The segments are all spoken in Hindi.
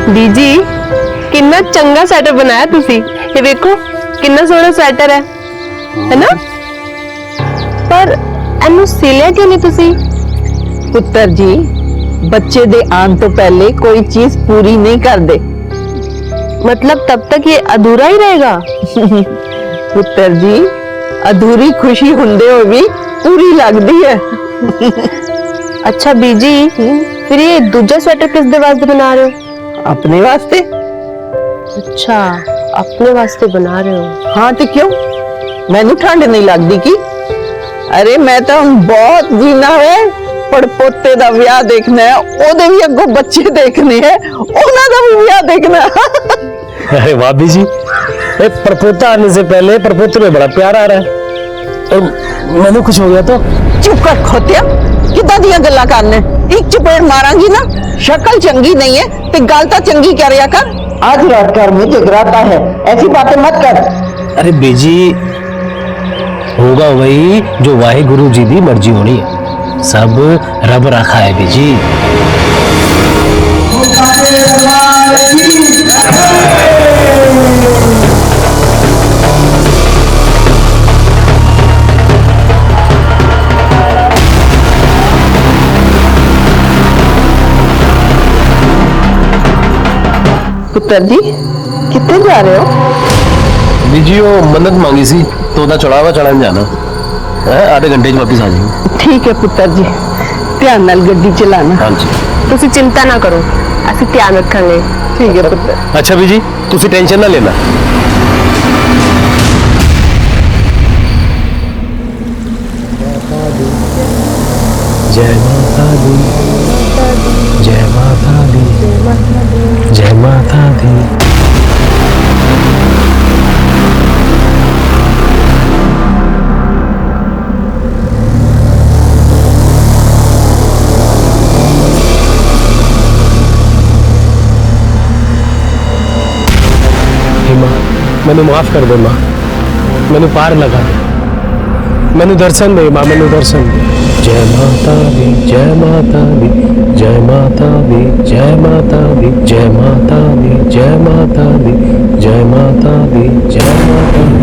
बीजी कितना चंगा स्वेटर बनाया तुसी। ये देखो कितना सोहना स्वेटर है ना? पर एनू सिलिया क्यों नहीं तुसी? पुत्र जी, बच्चे दे आन तो पहले कोई चीज पूरी नहीं कर दे। मतलब तब तक ये अधूरा ही रहेगा? पुत्र जी, अधूरी खुशी हुंदे हो भी पूरी लगदी है। अच्छा बीजी, फिर ये दूजा स्वेटर किस दे वास्ते बना रहे हो? अपने वास्ते। अच्छा, अपने वास्ते बना रहे हो? हाँ तो क्यों, मैनू ठंड नहीं लगती की? अरे मैं तो हम बहुत जीना है, पड़पोते दा विआह देखना है, ओदे भी अगों बच्चे देखने हैं, ओना दा भी विआह देखना है। अरे भाभी जी, परपोता आने से पहले परपोते में बड़ा प्यार आ रहा है और मैंने कुछ हो गया तो? चुप कर खोतिया, किदां दियां गल्लां करने? एक चपेड़ मारांगी ना, शक्ल चंगी नहीं है ते गल तां चंगी करिया कर। आज रात घर में जगराता है, ऐसी बातें मत कर। अरे बेजी, होगा वही जो वाहे गुरु जी दी मर्जी होनी है, सब रब रखा है बेजी। पुत्र जी, कितने जा रहे हो? बेजी वो मन्नत मांगी सी तो दा चढ़ावा चढ़ाने जाना है, आधे घंटे में वापस आ जाएंगे। ठीक है पुत्र जी, ध्यान नाल गड्डी चलाना। हाँ जी। तुसी चिंता ना करो, असि ध्यान रखेंगे। ठीक है पुत्र। अच्छा बेजी, तुसी टेंशन ना लेना। जय माता दी, जय माता दी, जय माता दी। मां, मैंने माफ कर दे मां, मैंने पार लगा दे, मैंने दर्शन दे मां, मैंने दर्शन दे। जय माता दी, जय माता दी, जय माता दी, जय माता दी, जय माता दी, जय माता दी, जय माता दी, जय माता दी,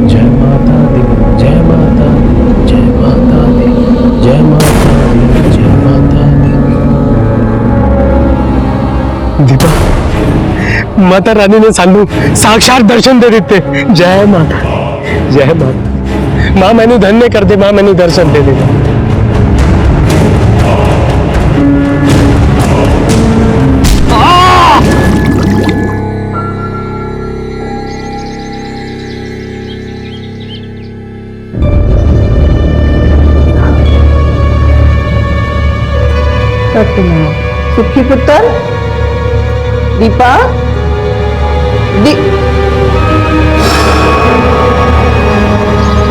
जय माता दी, जय माता दी, जय माता दी, जय माता दी, जय माता दी। दीपा, माता रानी ने सानू साक्षात दर्शन दे दिते। जय माता, जय माता। मां मैनू धन्य कर दे, मां मैनू दर्शन दे दे। सुखी पुत्र, दीपा,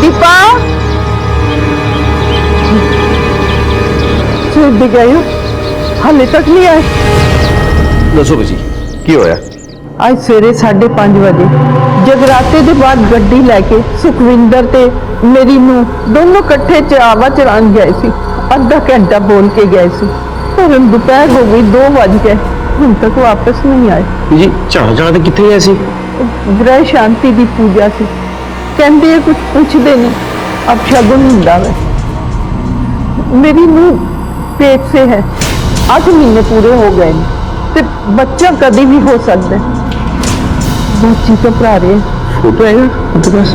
दीपा, छुट्टी गई हो, हाले तक नहीं आए। दसो बेजी की होया? आज सवेरे 5:30 बजे जगराते के बाद गड्डी लैके सुखविंदर ते मेरी नूं दोनों कट्ठे चढ़ावा चढ़ान गए सी। आधा घंटा बोल के गए सी, पर हम दोपहर हो गई, 2 बज गए, हम तक वापस नहीं आए। जी चढ़ा चढ़ा कितने गए सी? ग्रह शांति की पूजा से कहते हैं, कुछ पूछते नहीं, अब शगुन हुंदा है। मेरी नूं पेट से है, 8 महीने पूरे हो गए, ते बच्चा कभी भी हो सकता है। बच्ची तो भरा रहे फोटो है उनके पास?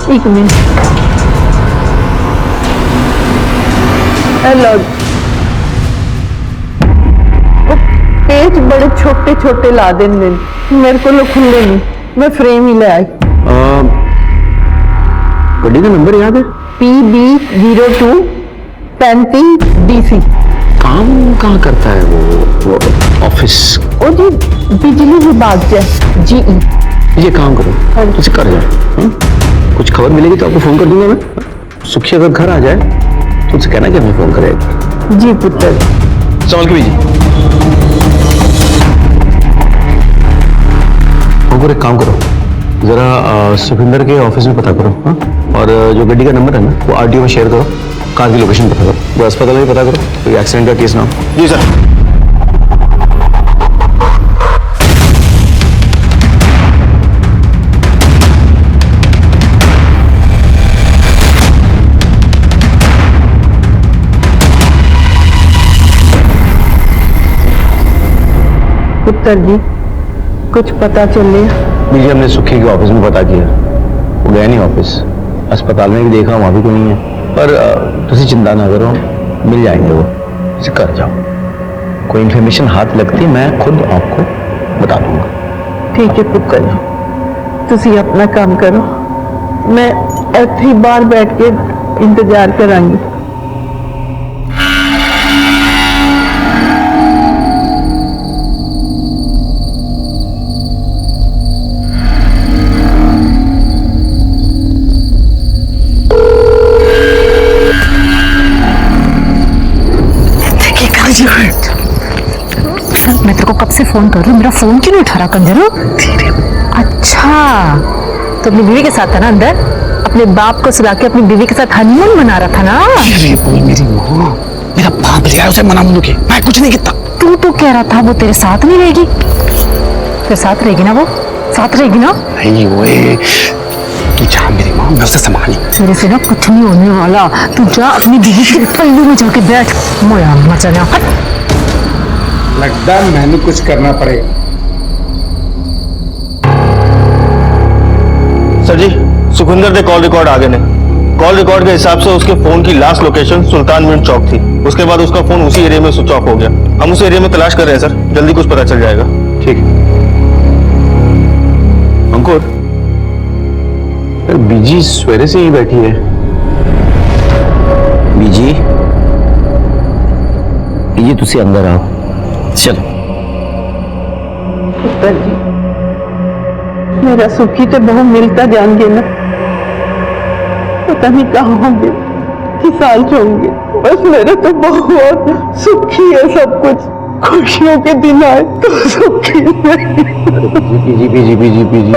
1 मिनट। हेलो, पेज बड़े छोटे छोटे ला देंगे, मेरे को खुले नहीं, मैं फ्रेम ही ले आई। गड्डी का नंबर याद है? PB02 35DC। काम कहाँ करता है वो ऑफिस? ओ जी बिजली विभाग से GE। ये काम करो, तुझे कर जाए, कुछ खबर मिलेगी तो आपको फोन कर दूंगा मैं। सुखी अगर घर आ जाए तो उसे कहना कि हमें फोन करेगा। जी पुत्र। संभाल के भेजिए। एक काम करो, जरा सुखविंदर के ऑफिस में पता करो, हाँ? और जो गड्डी का नंबर है ना वो RTO में शेयर करो, कार की लोकेशन पता करो, वो अस्पताल में पता करो, कोई एक्सीडेंट का केस ना हो। जी सर। पुत्र जी कुछ पता चले? बीजी हमने सुखी के ऑफिस में पता किया, वो गया नहीं ऑफिस। अस्पताल में भी देखा, वहां भी कोई नहीं है। पर तुसी चिंता ना करो, मिल जाएंगे वो, इसे कर जाओ। कोई इन्फॉर्मेशन हाथ लगती मैं खुद आपको बता दूंगा। ठीक है पुत्र जी, तुसी अपना काम करो, मैं इत्थे बाहर बैठ के इंतजार करांगी। मैं तेरे को कब से फोन कर रही हूँ, मेरा फोन क्यों नहीं उठा रहा कंजरो? अच्छा, तो अपनी बीवी के साथ था ना अंदर, अपने बाप को सुला के अपनी बीवी के साथ हनीमून मना रहा था ना? ये बोल मेरी माँ, मेरा बाप ले आया उसे मना मुनू के, मैं कुछ नहीं किया। तू तो कह रहा था वो तेरे साथ नहीं रहेगी, फिर साथ रहेगी ना? वो साथ रहेगी ना? नहीं ओए, तू जा मेरी माँ, मैं उसे संभाली। तेरे से ना कुछ नहीं होने वाला, तू जा अपनी बीवी के पल्लू में जाके बैठ। मोया मचा ना, लगता है मैंने कुछ करना पड़ेगा। सर जी, सुखविंदर के कॉल रिकॉर्ड आगे ने। कॉल रिकॉर्ड के हिसाब से उसके फोन की लास्ट लोकेशन सुल्तान मिंट चौक थी। उसके बाद उसका फोन उसी एरिया में स्विच ऑफ हो गया। हम उस एरिया में तलाश कर रहे हैं सर, जल्दी कुछ पता चल जाएगा। ठीक है। अंकुर, बीजी सवेरे से ही बैठी है। बीजी, ये तुसी अंदर आओ, चलो। पुत्र जी, मेरा सुखी तो बहुत मिलता जाएंगे ना, पता नहीं कहाँ होंगे, किस साल होंगे। बस मेरा तो बहुत सुखी है सब कुछ, खुशियों के दिन आए तो सुखी बीजी बीजी बीजी बीजी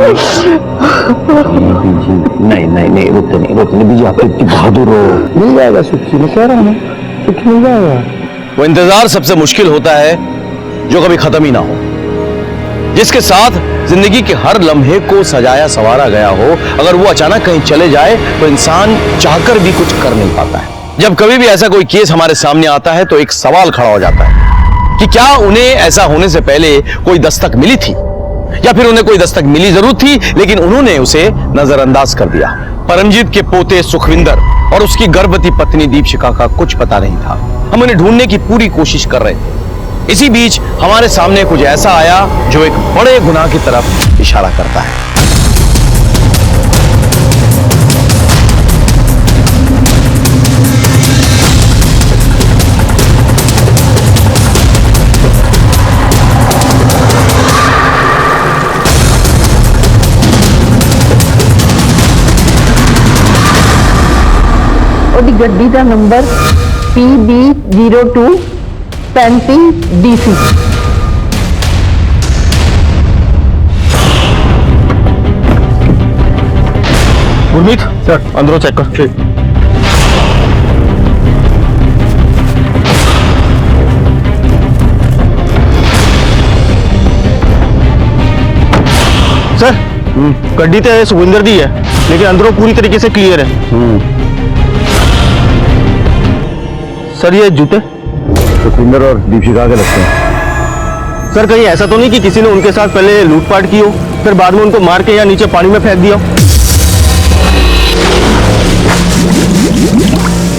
नहीं रोते नहीं बीजी, आप इतनी बहादुर हो। मिल जाएगा सुखी, मैं कह रहा हूँ ना, सुखी मिल जाएगा। वो इंतजार सबसे मुश्किल होता है जो कभी खत्म ही ना हो, जिसके साथ जिंदगी के हर लम्हे को सजाया संवारा गया हो। अगर वो अचानक कहीं चले जाए तो इंसान चाहकर भी कुछ कर नहीं पाता है। जब कभी भी ऐसा कोई केस हमारे सामने आता है तो एक सवाल खड़ा हो जाता है कि क्या उन्हें ऐसा होने से पहले कोई दस्तक मिली थी, या फिर उन्हें कोई दस्तक मिली जरूर थी लेकिन उन्होंने उसे नजरअंदाज कर दिया। परमजीत के पोते सुखविंदर और उसकी गर्भवती पत्नी दीपशिखा का कुछ पता नहीं था। हम उन्हें ढूंढने की पूरी कोशिश कर रहे थे। इसी बीच हमारे सामने कुछ ऐसा आया जो एक बड़े गुनाह की तरफ इशारा करता है। ਉਹਦੀ ਗੱਡੀ ਦਾ number PB02 35DC। Gurmeet sir, अंदरों चेक कर। ठीक। सर, गड्डी तो सुखविंदर दी है लेकिन अंदरों पूरी तरीके से क्लियर है। सर ये जूते सुखविंदर और दीपशिखा के लगते हैं। सर कहीं ऐसा तो नहीं कि किसी ने उनके साथ पहले लूटपाट की हो फिर बाद में उनको मार के या नीचे पानी में फेंक दिया हो?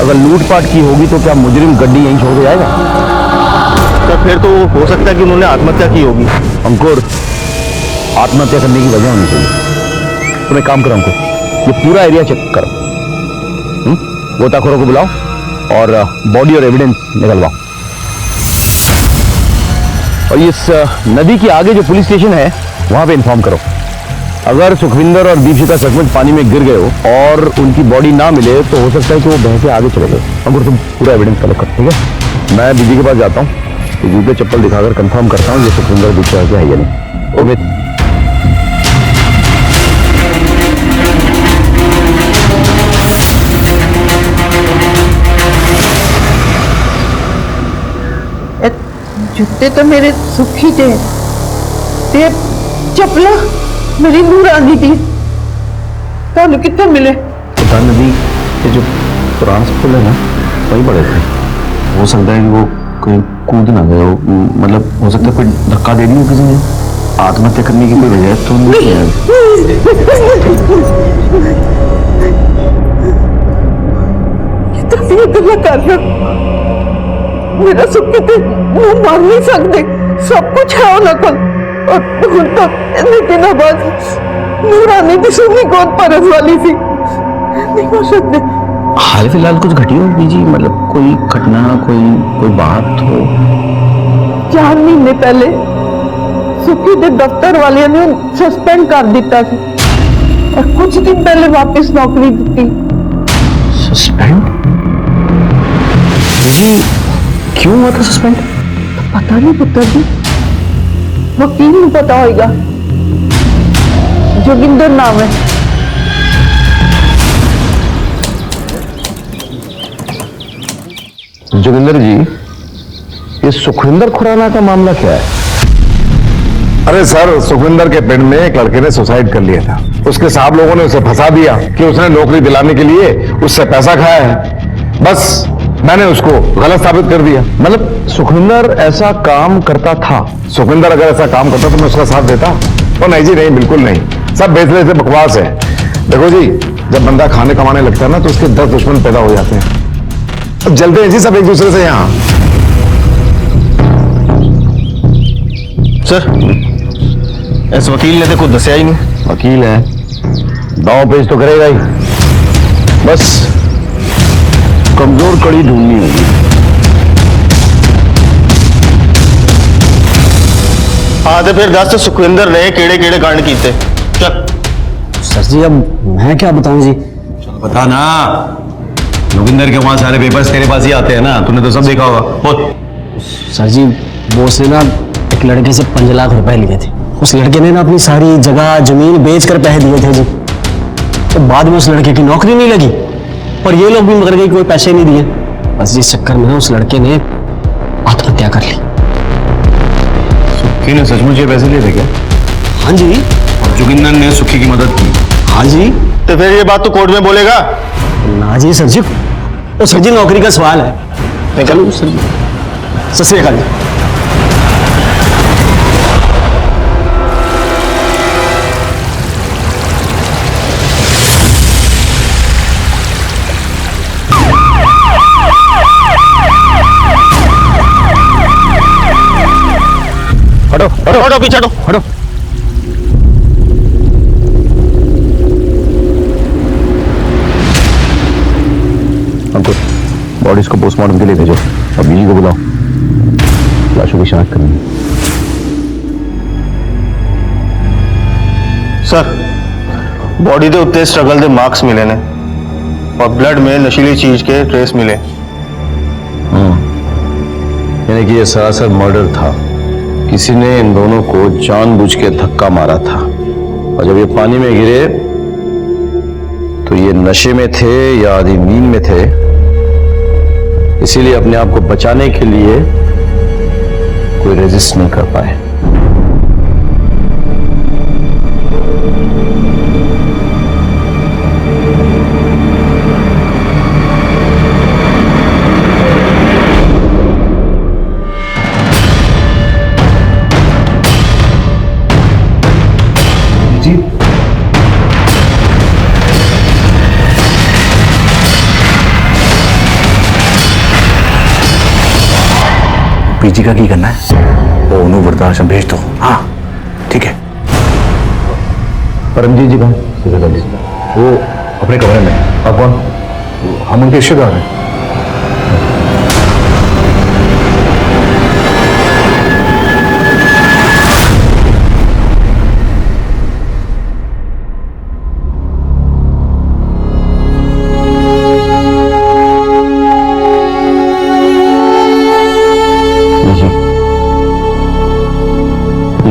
अगर लूटपाट की होगी तो क्या मुजरिम गड्डी यहीं छोड़ के जाएगा? सर फिर तो हो सकता है कि उन्होंने आत्महत्या की होगी। अंकुर, आत्महत्या करने की वजह होनी चाहिए। तुम एक काम करो अंकुर, ये पूरा एरिया चेक करो, गोताखोरों को बुलाओ और बॉडी और एविडेंस निकलवाओ। और इस नदी के आगे जो पुलिस स्टेशन है वहां पे इन्फॉर्म करो। अगर सुखविंदर और दीपशिखा सचमुच पानी में गिर गए हो और उनकी बॉडी ना मिले तो हो सकता है कि वो बह के आगे चले गए। अंकुर तुम पूरा एविडेंस कलेक्ट करो, ठीक है? मैं बीजी के पास जाता हूँ, ये जूते चप्पल दिखाकर कंफर्म करता हूँ ये सुखविंदर दीपशिखा के है या नहीं। ओके। जूते तो मेरे सुखी थे, ते चपला मेरी नूरानी थी, थानू कितने मिले? सुल्तान नदी के जो पुराना पुल है ना वहीं पड़े थे। हो सकता है कि वो कोई कूद ना गए हो, मतलब हो सकता है कोई धक्का दे दिया किसी ने, आत्महत्या करने की कोई वजह तो नहीं है। ये गला कर रहा, मेरा सुखी ते वो मार नहीं सकते, सब कुछ है उनको, और ਹੁਣ तो इतने दिनों बाद नूरानी की सुनी गोद परस वाली थी, नहीं हो सकते। हाल फिलहाल कुछ घटी हो बीजी, मतलब कोई घटना, कोई बात हो? 4 महीने पहले सुखी के दफ्तर वाले ने सस्पेंड कर दिता था, और कुछ दिन पहले वापस नौकरी दी। सस्पेंड? जी क्यों हुआ था सस्पेंड? पता नहीं पुत्र जी, वकील को पता होगा, जोगिंदर नाम है। जोगिंदर जी, ये सुखविंदर खुराना का मामला क्या है? अरे सर, सुखविंदर के पिंड में एक लड़के ने सुसाइड कर लिया था। उसके साहब लोगों ने उसे फंसा दिया कि उसने नौकरी दिलाने के लिए उससे पैसा खाया है। बस मैंने उसको गलत साबित कर दिया। मतलब सुखविंदर ऐसा काम करता था? सुखविंदर अगर ऐसा काम करता तो मैं उसका साथ देता? तो नहीं जी, नहीं, बिल्कुल नहीं। सब बेचने से बकवास है। देखो जी, जब बंदा खाने कमाने लगता है ना तो उसके 10 दुश्मन पैदा हो जाते हैं। अब जलते हैं जी सब एक दूसरे से यहाँ। सर, इस वकील ने तो कुछ दसिया ही नहीं। वकील है, दांव पेश तो करेगा ही, बस कमजोर कड़ी ढूंढनी होगी। हाँ तो फिर दस सुखविंदर ने केड़े केड़े कांड किए? चल सर जी, अब मैं क्या बताऊं जी? बता ना, जोगिंदर के वहां सारे पेपर्स तेरे पास ही आते हैं ना, तूने तो सब देखा होगा। बोल। सर जी, बॉस ने ना एक लड़के से 5 लाख रुपए लिए थे। उस लड़के ने ना अपनी सारी जगह जमीन बेचकर पैसे दिए थे जी। तो बाद में उस लड़के की नौकरी नहीं लगी और ये लोग भी मगर गए, कोई पैसे नहीं दिए। बस इस चक्कर में ना उस लड़के ने आत्महत्या कर ली। सुखी ने सचमुच ये पैसे लिए थे क्या? हाँ जी। और जोगिंदर ने सुखी की मदद की? हाँ जी। तो फिर ये बात तो कोर्ट में बोलेगा ना जी सर जी, वो सर जी नौकरी का सवाल है। चलो सर जी, सत श्री अकाल जी। हटो हटो हटो, पीछे हटो हटो। अंकुर, बॉडीज को पोस्टमार्टम के लिए भेजो और बीजी को बुलाओ, लाशों की शिनाख्त करनी है। सर, बॉडी के उत्ते स्ट्रगल के मार्क्स मिले ने और ब्लड में नशीली चीज के ट्रेस मिले। यानी कि यह सरासर मर्डर था। किसी ने इन दोनों को जानबूझ के धक्का मारा था और जब ये पानी में गिरे तो ये नशे में थे या आधी नींद में थे, इसीलिए अपने आप को बचाने के लिए कोई रेजिस्ट नहीं कर पाए। पीजी का की करना है? वो उन्होंने वृद्धाश्रम भेज दो। हाँ ठीक है। परमजीत जी कौन? वो अपने कमरे में। आप कौन? हम उनके रिश्तेदार हैं।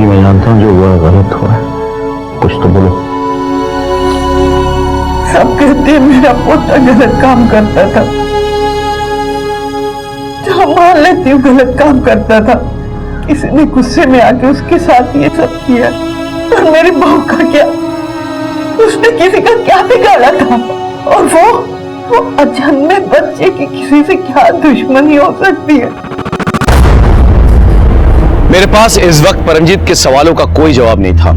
मैं जानता हूँ जो हुआ गलत हुआ है, कुछ तो बोलो। सब कहते हैं मेरा पोता गलत काम करता था, जहाँ मान लेती हूँ गलत काम करता था, किसी ने गुस्से में आके उसके साथ ये सब किया। और मेरी बहू का क्या? उसने किसी का क्या बिगाड़ा था? और वो अजन्मे बच्चे की किसी से क्या दुश्मनी हो सकती है? मेरे पास इस वक्त परमजीत के सवालों का कोई जवाब नहीं था।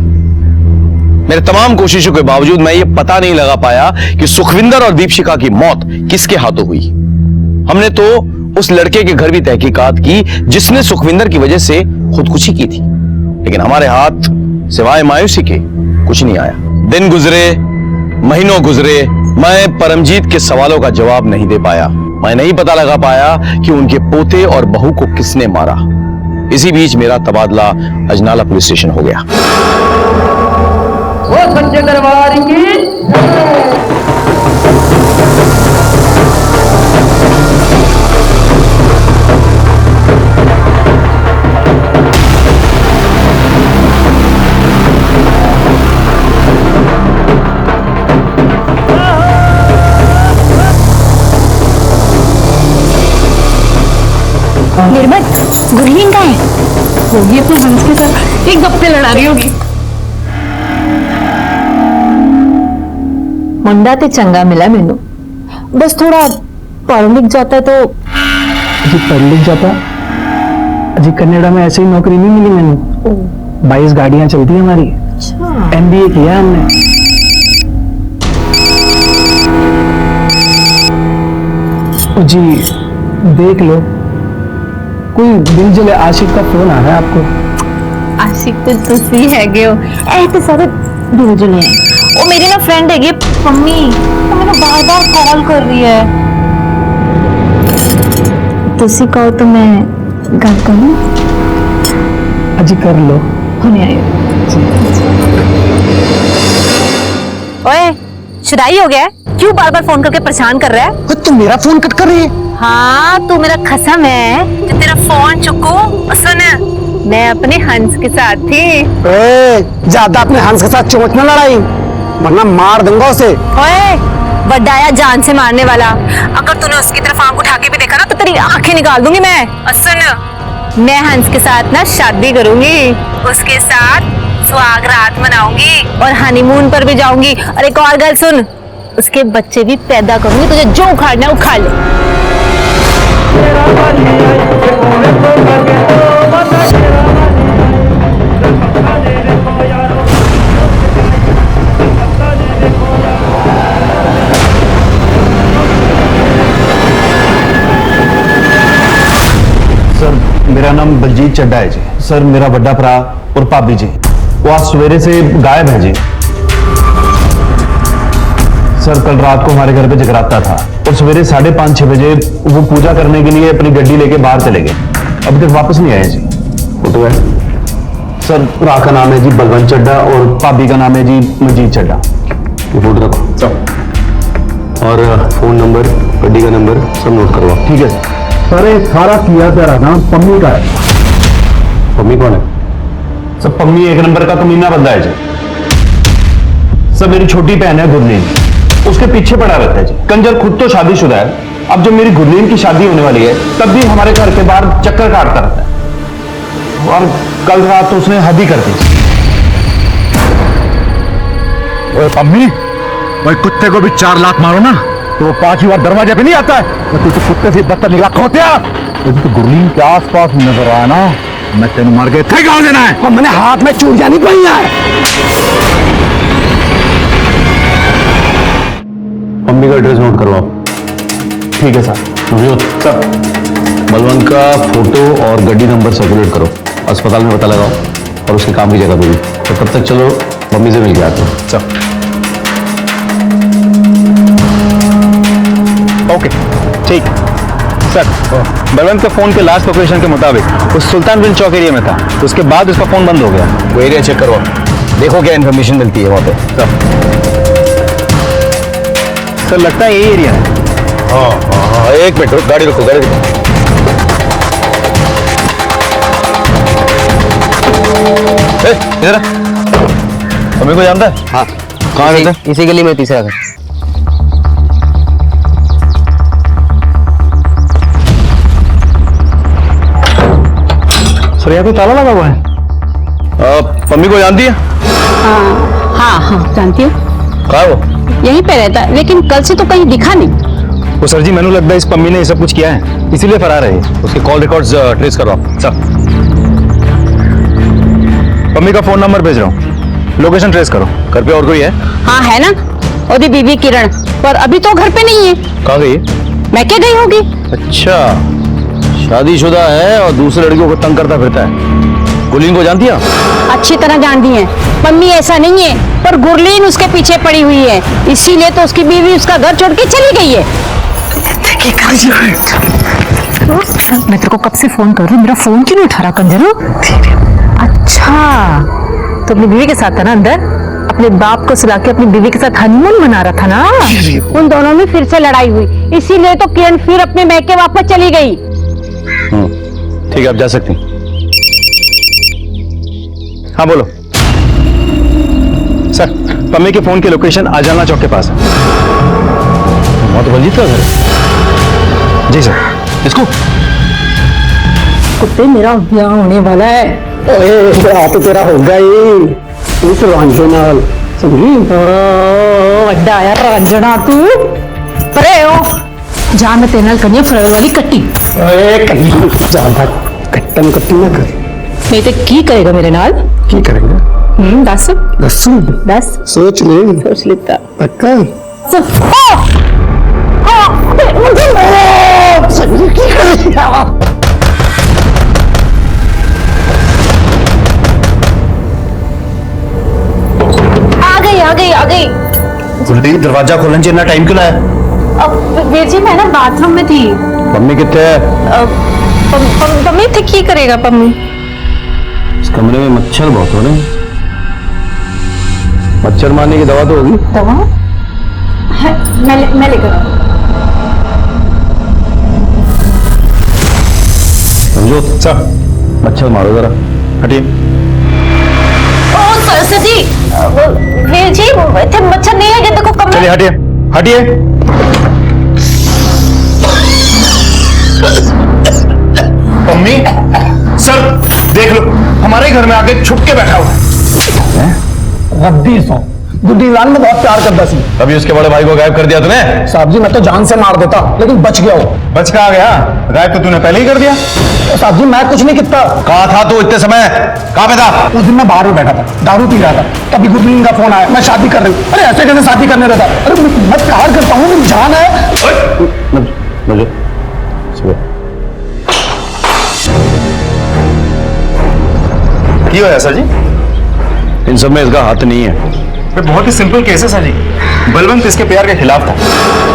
मेरे तमाम कोशिशों के बावजूद मैं ये पता नहीं लगा पाया कि सुखविंदर और दीपशिका की मौत किसके हाथों हुई। हमने तो उस लड़के के घर भी तहकीकात की जिसने सुखविंदर की वजह से खुदकुशी की थी, लेकिन हमारे हाथ सिवाय मायूसी के कुछ नहीं आया। दिन गुजरे, महीनों गुजरे, मैं परमजीत के सवालों का जवाब नहीं दे पाया। मैं नहीं पता लगा पाया कि उनके पोते और बहू को किसने मारा। इसी बीच मेरा तबादला अजनाला पुलिस स्टेशन हो गया। वो सच्चे दरबार की निर्मल, गुरलीन कहाँ है? होगी अपने हंस के साथ एक गप्पे लड़ा रही होगी। मुंडा ते चंगा मिला मैनू, बस थोड़ा पढ़ लिख जाता है तो। जी पढ़ लिख जाता जी, कनाडा में ऐसे ही नौकरी नहीं मिली मैंने। 22 गाड़ियां चलती हैं हमारी। MBA किया हमने। जी देख लो, कोई दिल जले आशिक का फोन आ रहा है आपको। आशिक तो तुसी हैगे हो, ऐ तो सारे दिल जले हैं। वो मेरी ना फ्रेंड हैगी मम्मी, वो मेरे बार बार कॉल कर रही है। तुसी कहो तो मैं गल करूं? अजी कर लो। होने आई ओए, शुदाई हो गया है? क्यों बार बार फोन करके परेशान कर रहा है? तू मेरा फोन कट कर रही है? हाँ, तू मेरा खसम है जो तेरा फोन चुकू। सुन, मैं अपने हंस के साथ थी। ज्यादा अपने हंस के साथ चोट न लड़ाई, वरना मार दूंगा उसे। ओए, बड्डाया जान से मारने वाला, अगर तूने उसकी तरफ आंख उठा के भी देखा ना तो तेरी आंखें निकाल दूंगी मैं। और सुन, मैं हंस के साथ ना शादी करूंगी, उसके साथ सुहाग रात मनाऊंगी और हनीमून पर भी जाऊंगी। और एक और गल सुन, उसके बच्चे भी पैदा करूंगी, तुझे जो उखाड़ना है उखाड़ ले। सर मेरा नाम बलजीत चड्डा है जी। सर मेरा बड़ा भरा और भाभी जी वो आज सवेरे से गायब है जी। सर कल रात को हमारे घर पे जगराता था और सवेरे 5:30-6 बजे वो पूजा करने के लिए अपनी गड्डी लेके बाहर चले गए, अभी तक वापस नहीं आए जी। फोटो है सर, भरा का नाम है जी बलवंत चड्डा और भाभी का नाम है जी मंजीत चड्डा। ये फोटो रखो सब और फोन नंबर, गड्डी का नंबर सब नोट करवाओ। ठीक है सर। सारा किया तेरा नाम पम्मी का है। पम्मी कौन है? सर पम्मी 1 नंबर का कमीना बंदा है जी। सर मेरी छोटी बहन है गुरलीन, उसके पीछे पड़ा रहता है जी। कंजर खुद तो शादीशुदा है, अब जब मेरी गुरलीन की शादी होने वाली है तब भी हमारे घर के बाहर चक्कर काटता रहता है और कल रात तो उसने हद ही कर दी। अम्मी, भाई कुत्ते को भी 4 लाख मारो ना तो वो 5 बार दरवाजे पे नहीं आता है। तो तू कुत्ते से बदतर निगाह खोते यदि तो गुरलीन के आसपास नजर आया ना, मैं तेन मार के थे गाँव देना है। मैंने हाथ में चूड़ियां नहीं पहनी है। मम्मी का एड्रेस नोट करवाओ। ठीक है सर। सर बलवंत का फोटो और गड्डी नंबर सर्कुलेट करो, अस्पताल में पता लगाओ और उसके काम की जगह पे भी। तो तब तक चलो मम्मी से मिल के आते हैं। सर ओके ठीक। सर बलवंत के फोन के लास्ट लोकेशन के मुताबिक उस सुल्तानविंड चौक एरिया में था, उसके बाद उसका फोन बंद हो गया। वो एरिया चेक करो, देखो क्या इन्फॉर्मेशन मिलती है वहां पे। सर लगता है यही एरिया है। हाँ, 1 मिनट रुक, गाड़ी रुको, गाड़ी रुको। इधर हमें को जानता है? हाँ। कहाँ रहता है? इसी गली में तीसरा घर। सर यहाँ कोई ताला लगा हुआ है। मम्मी को जानती है? हाँ जानती हूँ, कहाँ है वो? यहीं पे रहता है, लेकिन कल से तो कहीं दिखा नहीं। वो सर जी मैंने लगता है इस पम्मी ने ये सब कुछ किया है, इसीलिए फरार है। उसके कॉल रिकॉर्ड्स ट्रेस करो सर। मम्मी का फोन नंबर भेज रहा हूँ, लोकेशन ट्रेस करो। घर पे और कोई है? हाँ है ना, ओदी बीवी किरण, पर अभी तो घर पे नहीं है। कहाँ गई? मैं क्या गई होगी? अच्छा, शादीशुदा है और दूसरे लड़कियों को तंग करता फिरता है। गुरलीन को जानती है? अच्छी तरह जानती है मम्मी, ऐसा नहीं है, पर गुरलीन उसके पीछे पड़ी हुई है, इसीलिए तो उसकी बीवी उसका घर छोड़ के चली गई है। मैं तेरे को कब से फोन कर रही हूँ, मेरा फोन क्यों नहीं उठा रहा कंजरू? अच्छा, तो अपनी बीवी के साथ था ना अंदर, अपने बाप को सुला के अपनी बीवी के साथ हनीमून मना रहा था ना। उन दोनों में फिर से लड़ाई हुई, इसीलिए तो किरण फिर अपने मैके वापस चली गई। ठीक है, आप जा सकती हैं। हाँ बोलो सर, मम्मी के फोन की लोकेशन आजाना चौक के पास है। वहां तो बलजीत का घर है। जी सर। इसको कुत्ते मेरा ब्याह होने वाला है। ओए ब्याह तो तेरा होगा ही इस रांझे नाल, समझी? ਵੱਡਾ ਆਇਆ ਰਾਂਝਣਾ ਤੂੰ ਪਰੇ ਹੋ ਜਾ, ਮੈਂ ਤੇਰੇ ਨਾਲ ਕੰਨੀਆਂ ਫੜਨ ਵਾਲੀ ਕੱਟੀ। ओए कन्नी ज्यादा कट्टन कट्टी ना कर। ਨਹੀਂ ਤੇ ਕੀ ਕਰੇਗਾ ਮੇਰੇ ਨਾਲ? की करेंगे? ਦੱਸ दसू ਦੱਸ। सोच ले। सोच लेता। पक्का? आ गई। गुरलीन, दरवाजा खोलने इतना टाइम क्यों लाया? अब वीर जी मैं ना बाथरूम में थी। मम्मी कितने है? पम्मी थे की करेगा पम्मी? इस कमरे में मच्छर बहुत हो रहे हैं। मच्छर मारने की दवा तो होगी? दवा है, मैं लेकर आऊं। समझो सर, मच्छर मारो जरा। हटिए। सरस्वती, वीर जी इतने मच्छर नहीं है, देखो कमरे। चलिए हटिए हटिए। मम्मी सर देख लो, हमारे घर में आके छुप के बैठा हुआ है। रद्दी सो गुड्डी लाल में बहुत प्यार करता सी। तभी उसके बड़े भाई को गायब कर दिया तूने? साहब जी मैं तो जान से मार देता, लेकिन बच गया हो। बच कहाँ गया? गायब तो तूने पहले ही कर दिया। साहब जी मैं कुछ नहीं किया। कहाँ था तू इतने समय? कहाँ पे था? उस दिन मैं बाहर में बैठा था, दारू पी रहा था, तभी गुरलीन का फोन आया, मैं शादी कर रही हूँ। अरे ऐसे कैसे शादी करने देता? अरे मैं प्यार करता हूँ, मेरी जान है। मुझे क्यों है सर जी? इन सब में इसका हाथ नहीं है। ये बहुत ही सिंपल केस है सर जी। बलवंत इसके प्यार के खिलाफ था,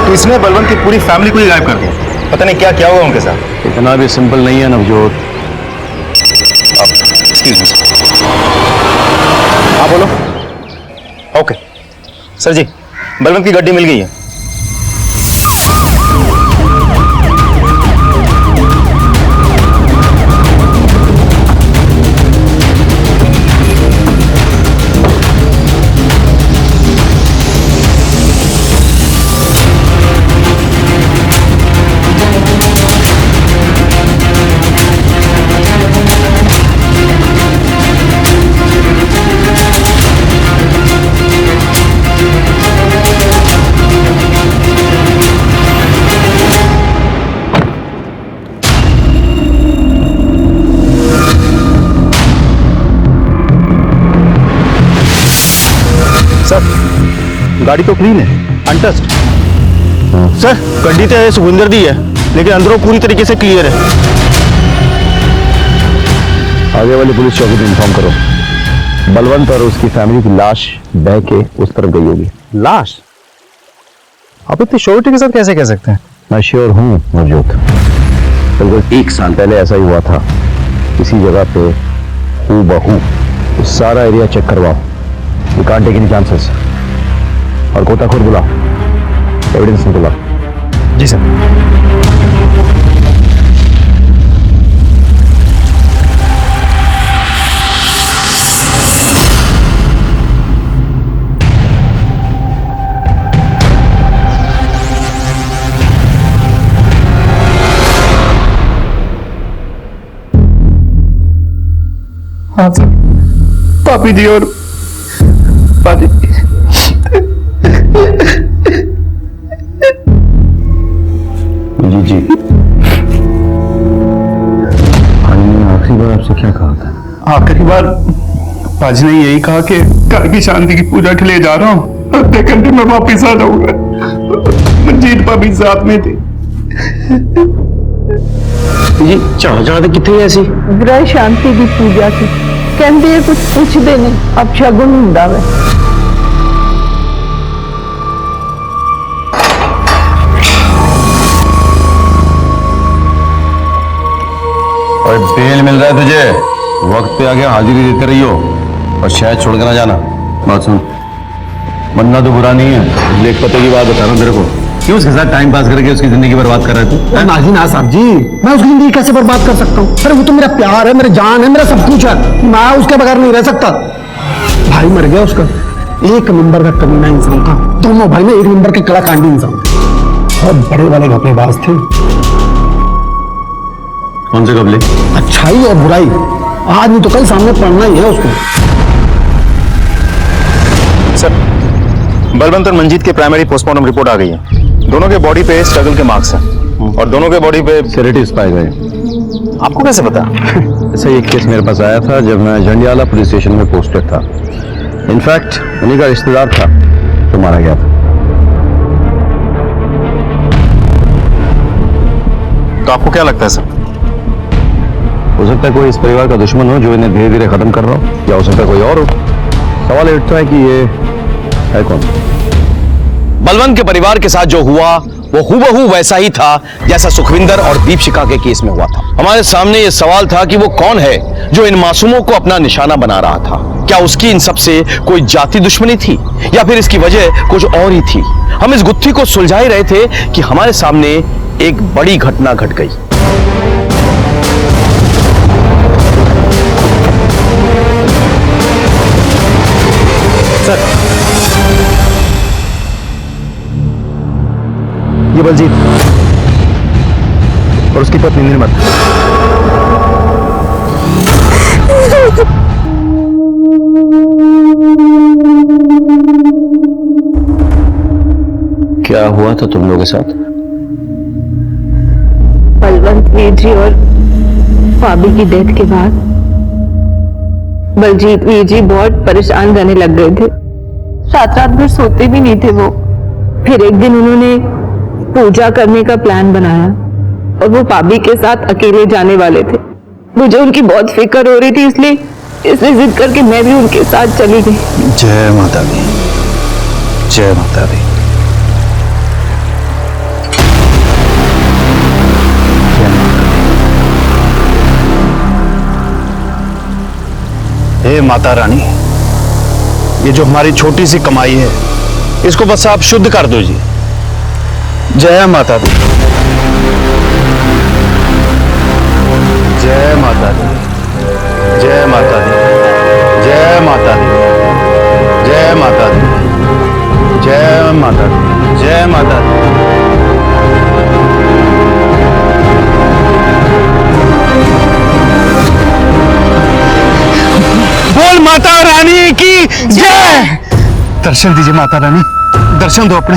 तो इसने बलवंत की पूरी फैमिली को ही गायब कर दिया। पता नहीं क्या क्या हुआ उनके साथ। इतना भी सिंपल नहीं है नवजोत। Excuse me. हाँ बोलो। ओके सर जी, बलवंत की गड्डी मिल गई है। सर गाड़ी तो क्लीन है, अनटच्ड। सर गड्डी तो सुखविंदर दी है, लेकिन अंदरों पूरी तरीके से क्लियर है। आगे वाली पुलिस चौकी को इन्फॉर्म करो। बलवंत और उसकी फैमिली की लाश बह के उस तरफ गई होगी। लाश? आप इतनी श्योरिटी के साथ कैसे कह सकते हैं? मैं श्योर हूँ नवजोत, बिल्कुल 1 साल पहले ऐसा ही हुआ था। इसी जगह पे हूबहू सारा एरिया चेक करवाओ। You can't take any chances। और गोताखोर बुलाओ, एविडेंस निकलाओ। जी सर। हाँ सर, पापी जी और पाजी। जी जी, आखिरी बार आपसे क्या कहा था? आखिरी बार पाजी ने यही कहा कि घर की शांति की पूजा के लिए जा रहा हूँ, आधे घंटे में वापिस आ जाऊंगा। मंजीत भाभी साथ में थी। जी चढ़ा चढ़ा कितने ऐसी ग्रह शांति की पूजा से कहते कुछ पूछते नहीं, अब शगुन हुंदा वे। और बेल मिल रहा है तुझे, वक्त पे आके हाजिरी देते रहियो और शायद छोड़ के ना जाना। बात सुन, बनना तो बुरा नहीं है, लेख पते की बात बता रहा हूं तेरे को। क्यों उसके साथ टाइम पास करके उसकी जिंदगी बर्बाद कर रहा है तू? नाजी ना साहब जी, मैं उसकी जिंदगी कैसे बर्बाद कर सकता हूँ? अरे वो तो मेरा प्यार है, मेरी जान है, मेरा सब कुछ है, मैं उसके बगैर नहीं रह सकता। भाई मर गया उसका, एक नंबर का कमीना इंसान था। दोनों भाई में एक नंबर के कलाकांडी इंसान थे, बहुत बड़े वाले घपलेबाज थे। कौन से कबले? अच्छाई और बुराई आज नहीं तो कल सामने पड़ना ही है उसको। सर, बलवंत और मंजीत के प्राइमरी पोस्टमार्टम रिपोर्ट आ गई है। दोनों के बॉडी पे स्ट्रगल के मार्क्स हैं और दोनों के बॉडी पे सेडेटिव्स पाए गए। आपको कैसे पता? ऐसा एक केस मेरे पास आया था जब मैं जंडियाला पुलिस स्टेशन में पोस्टेड था। इनफैक्ट उन्हीं का रिश्तेदार था तो मारा गया था। तो आपको क्या लगता है सर? हो सकता है कोई इस परिवार का दुश्मन हो जो इन्हें धीरे धीरे खत्म कर रहा हो, या हो सकता है कोई और हो। सवाल ये उठता है कि ये है कौन? बलवंत के परिवार के साथ जो हुआ वो हूबहू वैसा ही था जैसा सुखविंदर और दीपशिखा के केस में हुआ था। हमारे सामने ये सवाल था कि वो कौन है जो इन मासूमों को अपना निशाना बना रहा था। क्या उसकी इन सबसे कोई जाति दुश्मनी थी या फिर इसकी वजह कुछ और ही थी? हम इस गुत्थी को सुलझा ही रहे थे कि हमारे सामने एक बड़ी घटना घट गई। सर, ये बलजीत और उसकी पत्नी निर्मल। क्या हुआ था तुम लोगों के साथ? बलवंत वीर जी और भाभी की डेथ के बाद बलजीत वीर जी बहुत परेशान रहने लग गए थे। रात रात भर सोते भी नहीं थे वो। फिर एक दिन उन्होंने पूजा करने का प्लान बनाया और वो भाभी के साथ अकेले जाने वाले थे। मुझे उनकी बहुत फिक्र हो रही थी, इसलिए जिद करके मैं भी उनके साथ चली गई। जय माता दी, जय माता दी। हे माता रानी, ये जो हमारी छोटी सी कमाई है इसको बस आप शुद्ध कर दो जी। जय माता दी, जय माता दी, जय माता दी, जय माता दी, जय माता दी, जय माता दी, जय माता दी। बोल माता रानी की जय। दर्शन दीजिए माता रानी, दर्शन दो अपने।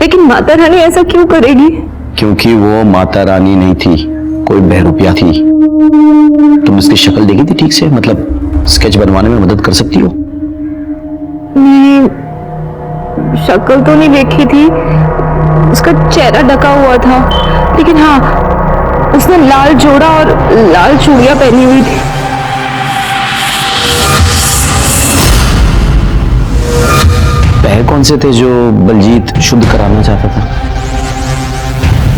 लेकिन माता रानी ऐसा क्यों करेगी? क्योंकि वो माता रानी नहीं थी, कोई बहरूपिया थी। तुम इसकी शक्ल देखी थी ठीक से? मतलब स्केच बनवाने में मदद कर सकती हो? नहीं, शक्ल तो नहीं देखी थी, उसका चेहरा ढका हुआ था। लेकिन हाँ, उसने लाल जोड़ा और लाल चूड़ियां पहनी हुई थी। पैर कौन से थे जो बलजीत शुद्ध कराना चाहता था?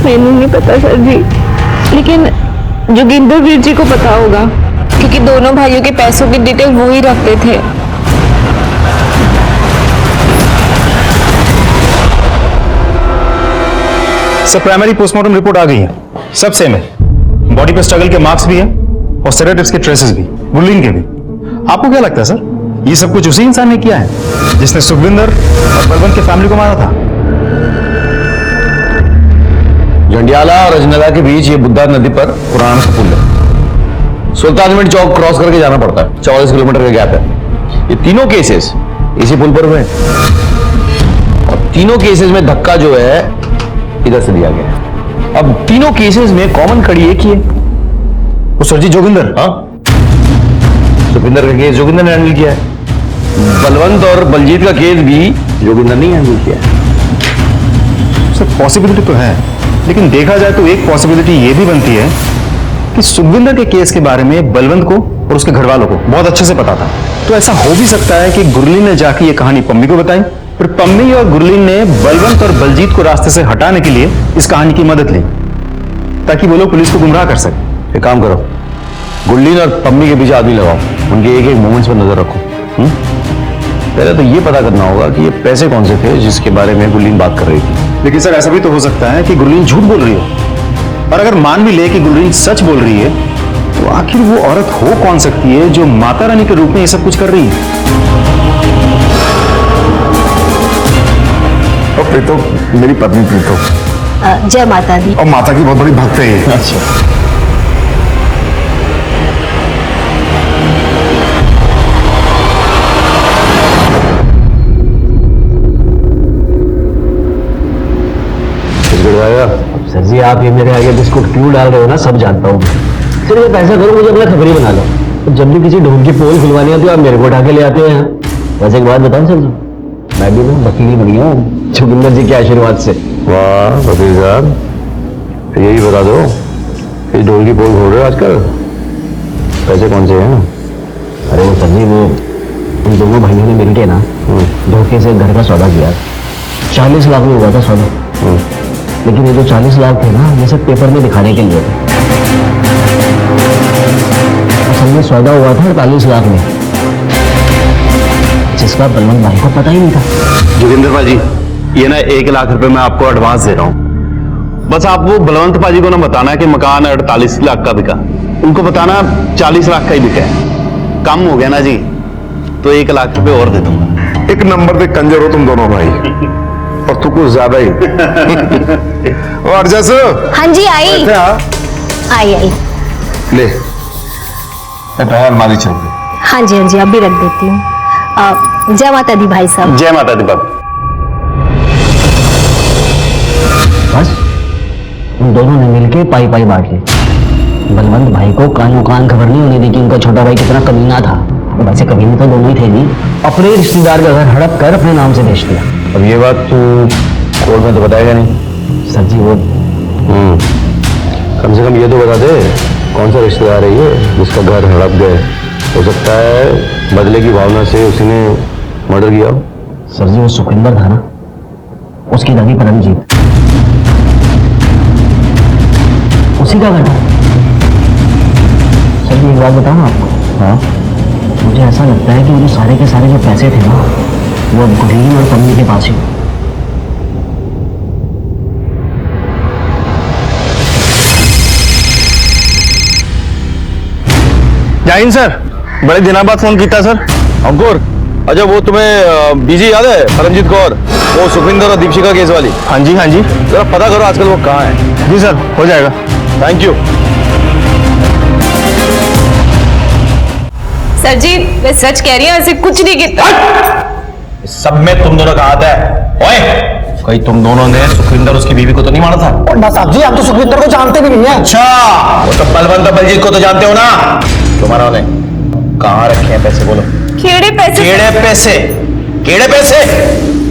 मैंने नहीं पता सर जी, लेकिन जोगिंदर वीर जी को पता होगा क्योंकि दोनों भाइयों के पैसों की डिटेल वो ही रखते थे। सब प्राइमरी पोस्टमार्टम रिपोर्ट आ गई है, सब सेम है। बॉडी पे स्ट्रगल के मार्क्स भी हैं और सेडेटिव्स के ट्रेसेस भी, बुलिंग के भी। आपको क्या लगता है सर, ये सब कुछ उसी इंसान ने किया है जिसने सुखविंदर और बलवंत के फैमिली को मारा था? जंडियाला और अजनला के बीच ये बुद्धा नदी पर पुराना सा पुल है। सुल्तानविंड चौक क्रॉस करके जाना पड़ता है, 44 किलोमीटर का गैप है। ये तीनों केसेस इसी पुल पर हुए और तीनों केसेस में धक्का जो है इधर से दिया गया है। अब तीनों केसेस में कॉमन कड़ी एक ही है, वो सर जी जोगिंदर। हाँ, सुखविंदर का केस जोगिंदर ने हैंडल किया है, बलवंत और बलजीत का केस भी जोगिंदर ने हैंडल किया है। सर पॉसिबिलिटी तो है, लेकिन देखा जाए तो एक पॉसिबिलिटी ये भी बनती है कि सुखविंदर के केस के बारे में बलवंत को और उसके घर वालों को बहुत अच्छे से पता था। तो ऐसा हो भी सकता है कि गुरलीन ने जाके ये कहानी पम्मी को बताई, फिर पम्मी और गुरलीन ने बलवंत और बलजीत को रास्ते से हटाने के लिए इस कहानी की मदद ली, ताकि वो लोग पुलिस को गुमराह कर सके। एक काम करो, गुरलीन और पम्मी के पीछे आदमी लगाओ, उनके एक एक मोमेंट्स पर नजर रखो। पहले तो ये पता करना होगा कि ये पैसे कौन से थे जिसके बारे में गुरलीन बात कर रही थी। लेकिन सर ऐसा भी तो हो सकता है कि गुरलीन झूठ बोल रही हो, और अगर मान भी ले कि गुरलीन सच बोल रही है, तो आखिर वो औरत हो कौन सकती है जो माता रानी के रूप में ये सब कुछ कर रही है? और प्रीतो मेरी पत्नी प्रीतो, जय माता दी। और माता की बहुत बड़ी भक्त है ये। अच्छा, सर जी आप ये मेरे आगे बिस्कुट क्यों डाल रहे हो ना, सब जानता हूँ। सर ये पैसा करो, मुझे अपना खबरी बना लो। तो जब भी किसी ढोल की पोल खुलवानी होती है आप मेरे को उठा के ले आते हैं। वैसे एक बात बताऊं सर जी, मैं भी ना वकील बन गया हूँ जोगिंदर जी के आशीर्वाद से। वाह वकील साहब, यही बता दो कि ढोल की पोल खोल रहे हो आजकल, पैसे कौन से हैं? अरे वो सर जी वो उन दोनों भाइयों ने मिलके ना धोखे से घर का सौदा किया, 40 लाख में हुआ था सौदा। लेकिन ये जो 40 लाख थे ना, ये सब पेपर में दिखाने के लिए थे। असल में सौदा हुआ था 48 लाख में, जिसका बलवंत भाई को पता ही नहीं था। जोगिंदर पाजी, ये ना 1 लाख रुपए मैं आपको एडवांस दे रहा हूँ। बस आप वो बलवंत पाजी को ना बताना कि मकान 48 लाख का बिका, उनको बताना 40 लाख का ही बिका है। कम हो गया ना जी, तो 1 लाख रुपए और दे दूंगा। एक नंबर पे कंजर हो तुम दोनों भाई, और तू कुछ ज्यादा ही। और जैसे हाँ जी आई आई आई। ले अलमारी चल गई। हाँ जी हाँ जी, अभी रख देती हूँ। जय माता दी भाई साहब। जय माता दी बाबू। बस उन दोनों ने मिलके पाई पाई बांट ली। बलवंत भाई को कानों कान खबर नहीं होने दी कि उनका छोटा भाई कितना कमीना था। वैसे कमीने तो दोनों ही थे जी, अपने रिश्तेदार का घर हड़प कर अपने नाम से बेच दिया। अब ये बात तू कोर्ट में तो बताएगा नहीं? सर जी वो कम से कम ये तो बता दे कौन सा रिश्तेदार है ये जिसका घर हड़प गए। हो सकता है बदले की भावना से उसने मर्डर किया हो। सर जी वो सुखविंदर था ना, उसकी दादी परमजीत, उसी का घर था। सर जी एक बात बताऊं आपको, हाँ मुझे ऐसा लगता है कि वो सारे के सारे जो पैसे थे ना, वो अब गुरलीन और पम्मी के पास ही। जाइन सर, बड़े दिनों बाद फोन किया सर। अंकुर, अच्छा वो तुम्हें बीजी याद है परमजीत कौर, वो सुखविंदर और दीपशिका केस वाली? हाँ जी जरा पता करो आजकल वो कहाँ है। जी सर, हो जाएगा। Thank you. सर जी मैं सच कह रही हूँ, ऐसे कुछ नहीं किया। सब में तुम दोनों का हाथ है। ओए, कहीं तुम दोनों ने सुखविंदर उसकी बीवी को तो नहीं मारा था? और साहब जी आप तो सुखविंदर को जानते भी नहीं है। अच्छा, वो तो बलवंत और बलजीत को तो जानते हो ना। तुम्हारा ने कहाँ रखे हैं पैसे बोलो? केड़े पैसे? केड़े पैसे? केड़े पैसे?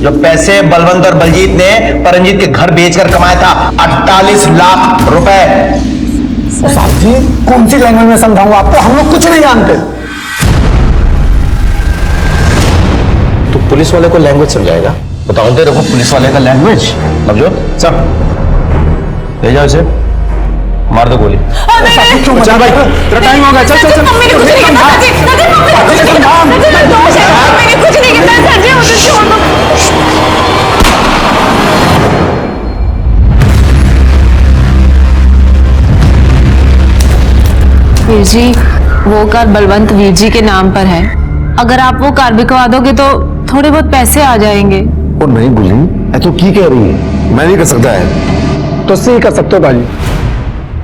जो पैसे बलवंत और बलजीत ने परमजीत के घर बेचकर कमाया था 48 लाख रुपए। साहब जी कौन सी लैंग्वेज में समझाऊंगा आपको, हम लोग कुछ नहीं जानते। तो पुलिस वाले को लैंग्वेज समझाएगा? बताओ दे रखो पुलिस वाले का लैंग्वेज। समझो सर, ले जाओ इसे, मार दो गोली। चल भाई, तेरा टाइम हो गया, चल चल चल। वीर जी वो कार बलवंत वीर जी के नाम पर है, अगर आप वो कार बिकवा दोगे तो थोड़े बहुत पैसे आ जाएंगे। और नहीं गुरलीन, ऐ तो की कह रही है, मैं नहीं कर सकता है। तो सही कर सकते हो भाजी,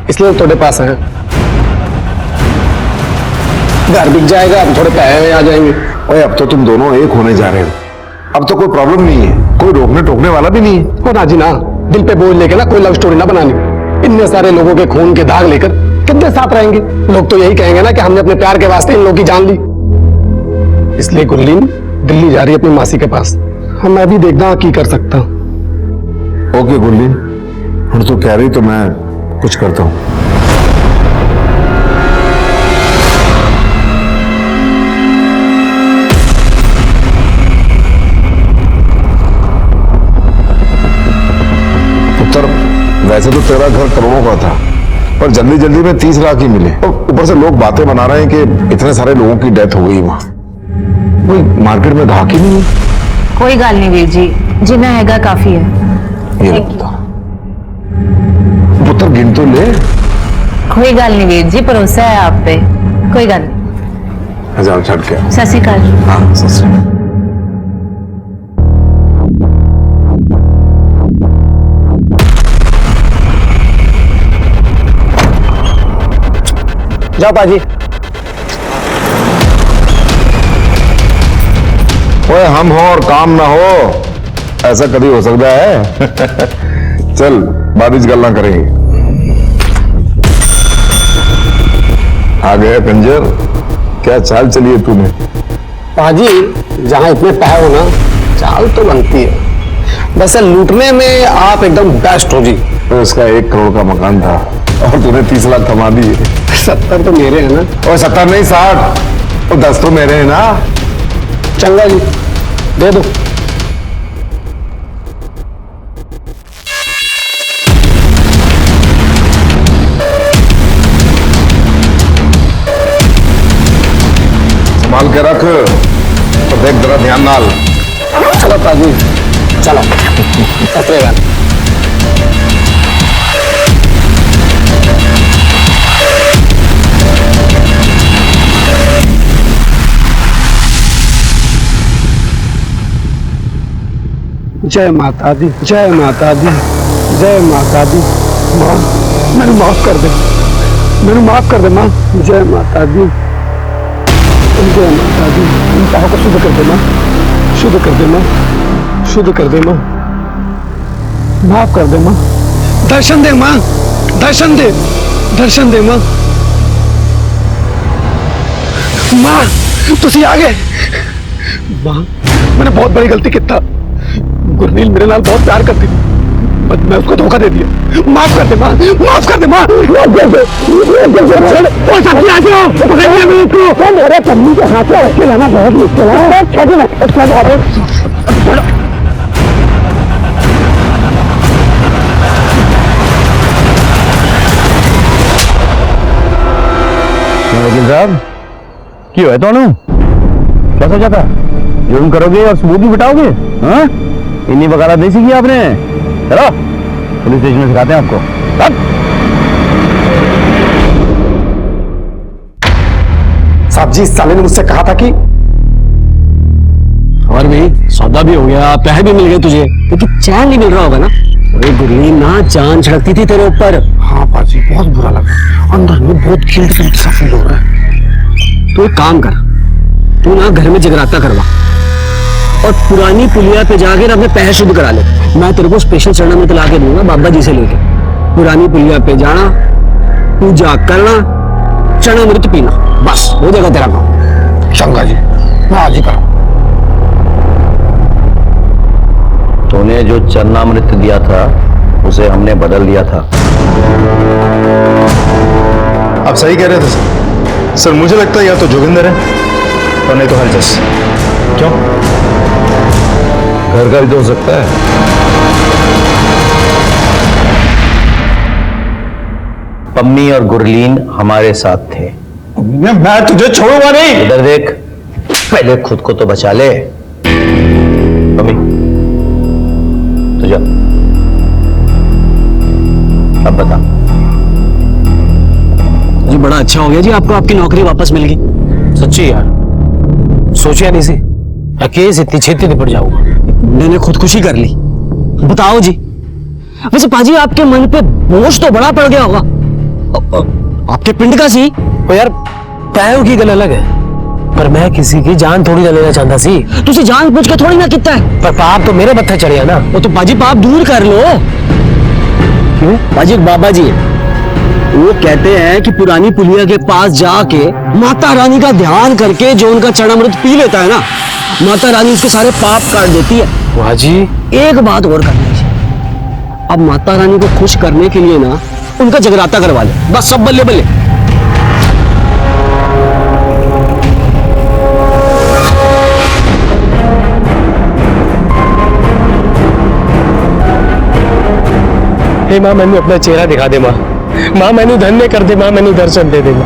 इसलिए थोड़े पास है। घर बिक जाएगा, अब थोड़े पैसे आ जाएंगे। ओए अब तो तुम दोनों एक होने जा रहे हो, अब तो कोई प्रॉब्लम नहीं है, कोई रोकने टोकने वाला भी नहीं है। और राजी ना दिल पे बोझ लेके ना कोई लव स्टोरी ना बनानी। इतने सारे लोगों के खून के दाग लेकर कितने साथ रहेंगे? लोग तो यही कहेंगे ना कि हमने अपने प्यार के वास्ते इन लोगों की जान ली। इसलिए गुरलीन दिल्ली जा रही है अपनी मासी के पास। हम मैं भी देखता हूं की कर सकता हूं। ओके गुरलीन, हम तो कह रही तो मैं कुछ करता हूं। पुत्र, वैसे तो तेरा घर करोड़ों का था, पर जल्दी जल्दी में 30 लाख ही मिले, और ऊपर से लोग बातें बना रहे हैं कि इतने सारे लोगों की डेथ हो गई वहां। कोई मार्केट में ग्राहक ही नहीं है। कोई गल नहीं वीर जी, जिन्ना हैगा काफी है। ये लो पुत्र, पुत्र गिन तो ले। कोई गल नहीं वीर जी, भरोसा है आप पे, कोई गल नहीं। हजार छड़ के। सत श्री अकाल। हाँ, सत श्री अकाल। जाओ पाजी। ओए हम हो और काम ना हो, ऐसा कभी हो सकता है? चल बारिश गल्ला करेंगे। आ गया कंजर, क्या चाल चली है तूने? पाजी, जहां इतने पैसे हो ना, चाल तो बनती है। वैसे लूटने में आप एकदम बेस्ट हो जी। तो इसका 1 करोड़ का मकान था और तूने 30 लाख कमा दिए। 70 तो मेरे हैं ना। और 70 नहीं 60, और 10 तो मेरे हैं ना। चंगा जी, दे दो। संभाल के रख और देख जरा ध्यान नाल। चलो पाजी, चलो। कतरेगा। जय माता दी, जय माता दी, जय माता दी। माँ, मैंने माफ कर दे, मैंने माफ कर दे माँ। जय माता दी, जय माता दी। इन पापों को शुद्ध कर दे माँ, शुद्ध कर दे माँ, शुद्ध कर दे माँ, माफ कर दे माँ। दर्शन दे माँ, दर्शन दे, दर्शन दे माँ। माँ तुसी आ गए। माँ मैंने बहुत बड़ी गलती की था। गुरनील मेरे नाल बहुत प्यार करती थी, बस मैं उसको धोखा दे दिया। माफ कर दे माँ, माफ कर दे माँ। मेरे पन्नी के हाथ में रख के लाना बहुत मुश्किल है। वकील साहब क्यों है तो क्या सोचा था? जुर्म करोगे और सबूत भी बिठाओगे? हाँ, इन्हीं वकालत नहीं सीखी आपने? चलो पुलिस स्टेशन में सिखाते हैं आपको। साहब जी, इस साले ने मुझसे कहा था कि और भी सौदा भी हो गया, पैसे भी मिल गए तुझे, क्योंकि चैन नहीं मिल रहा होगा ना। अरे गुरलीन ना जान छिड़कती थी तेरे ऊपर। हाँ पाजी, बहुत बुरा लगा, अंदर में बहुत गिल्ट गिल्ट सा फील हो रहा है। तो एक काम कर, तू ना घर में जगराता करवा और पुरानी पुलिया पे जाकर अपने पैसे शुद्ध करा ले। मैं तेरे को स्पेशल चरणामृत ला के दूंगा बाबा जी से लेके। पुरानी पुलिया पे जाना, पूजा करना, चरणामृत पीना, बस हो जाएगा तेरा काम। चंगा जी, मैं आज ही करूँ। तूने जो चरणामृत दिया था उसे हमने बदल दिया था। आप सही कह रहे थे सर। सर मुझे लगता है या तो जोगिंदर है और नहीं तो हरजस। क्यों? घर का भी तो हो सकता है। पम्मी और गुरलीन हमारे साथ थे। मैं तुझे छोड़ूंगा नहीं। इधर देख, पहले खुद को तो बचा ले। पम्मी तो जा, अब बता। जी बड़ा अच्छा हो गया जी, आपको आपकी नौकरी वापस मिल गई। सच्ची यार, सोचा नहीं सी केस इतनी छेती निपट जाऊंगा। मैंने खुदकुशी कर ली। बताओ जी, वैसे पाजी आपके मन पे बोझ तो बड़ा पड़ गया होगा। आपके पिंड का सी। तो यार पैरों की गल अलग है, पर मैं किसी की जान थोड़ी ना लेना चाहता सी। तुझे जान पूछ के थोड़ी ना कितना है। पर पाप तो मेरे मत्थे चढ़िया ना। वो तो पाजी पाप दूर कर लो। क्यों? पाजी एक बाबा जी है, लोग कहते हैं कि पुरानी पुलिया के पास जाके माता रानी का ध्यान करके जो उनका चरणामृत पी लेता है ना, माता रानी उसके सारे पाप काट देती है। वाह जी, एक बात और करनी है, अब माता रानी को खुश करने के लिए ना उनका जगराता करवा ले, बस सब बल्ले बल्ले। हे मां, मैंने अपना चेहरा दिखा दे मां। मां मैंने धन्य कर दे मां, मैंने दर्शन दे दे मां।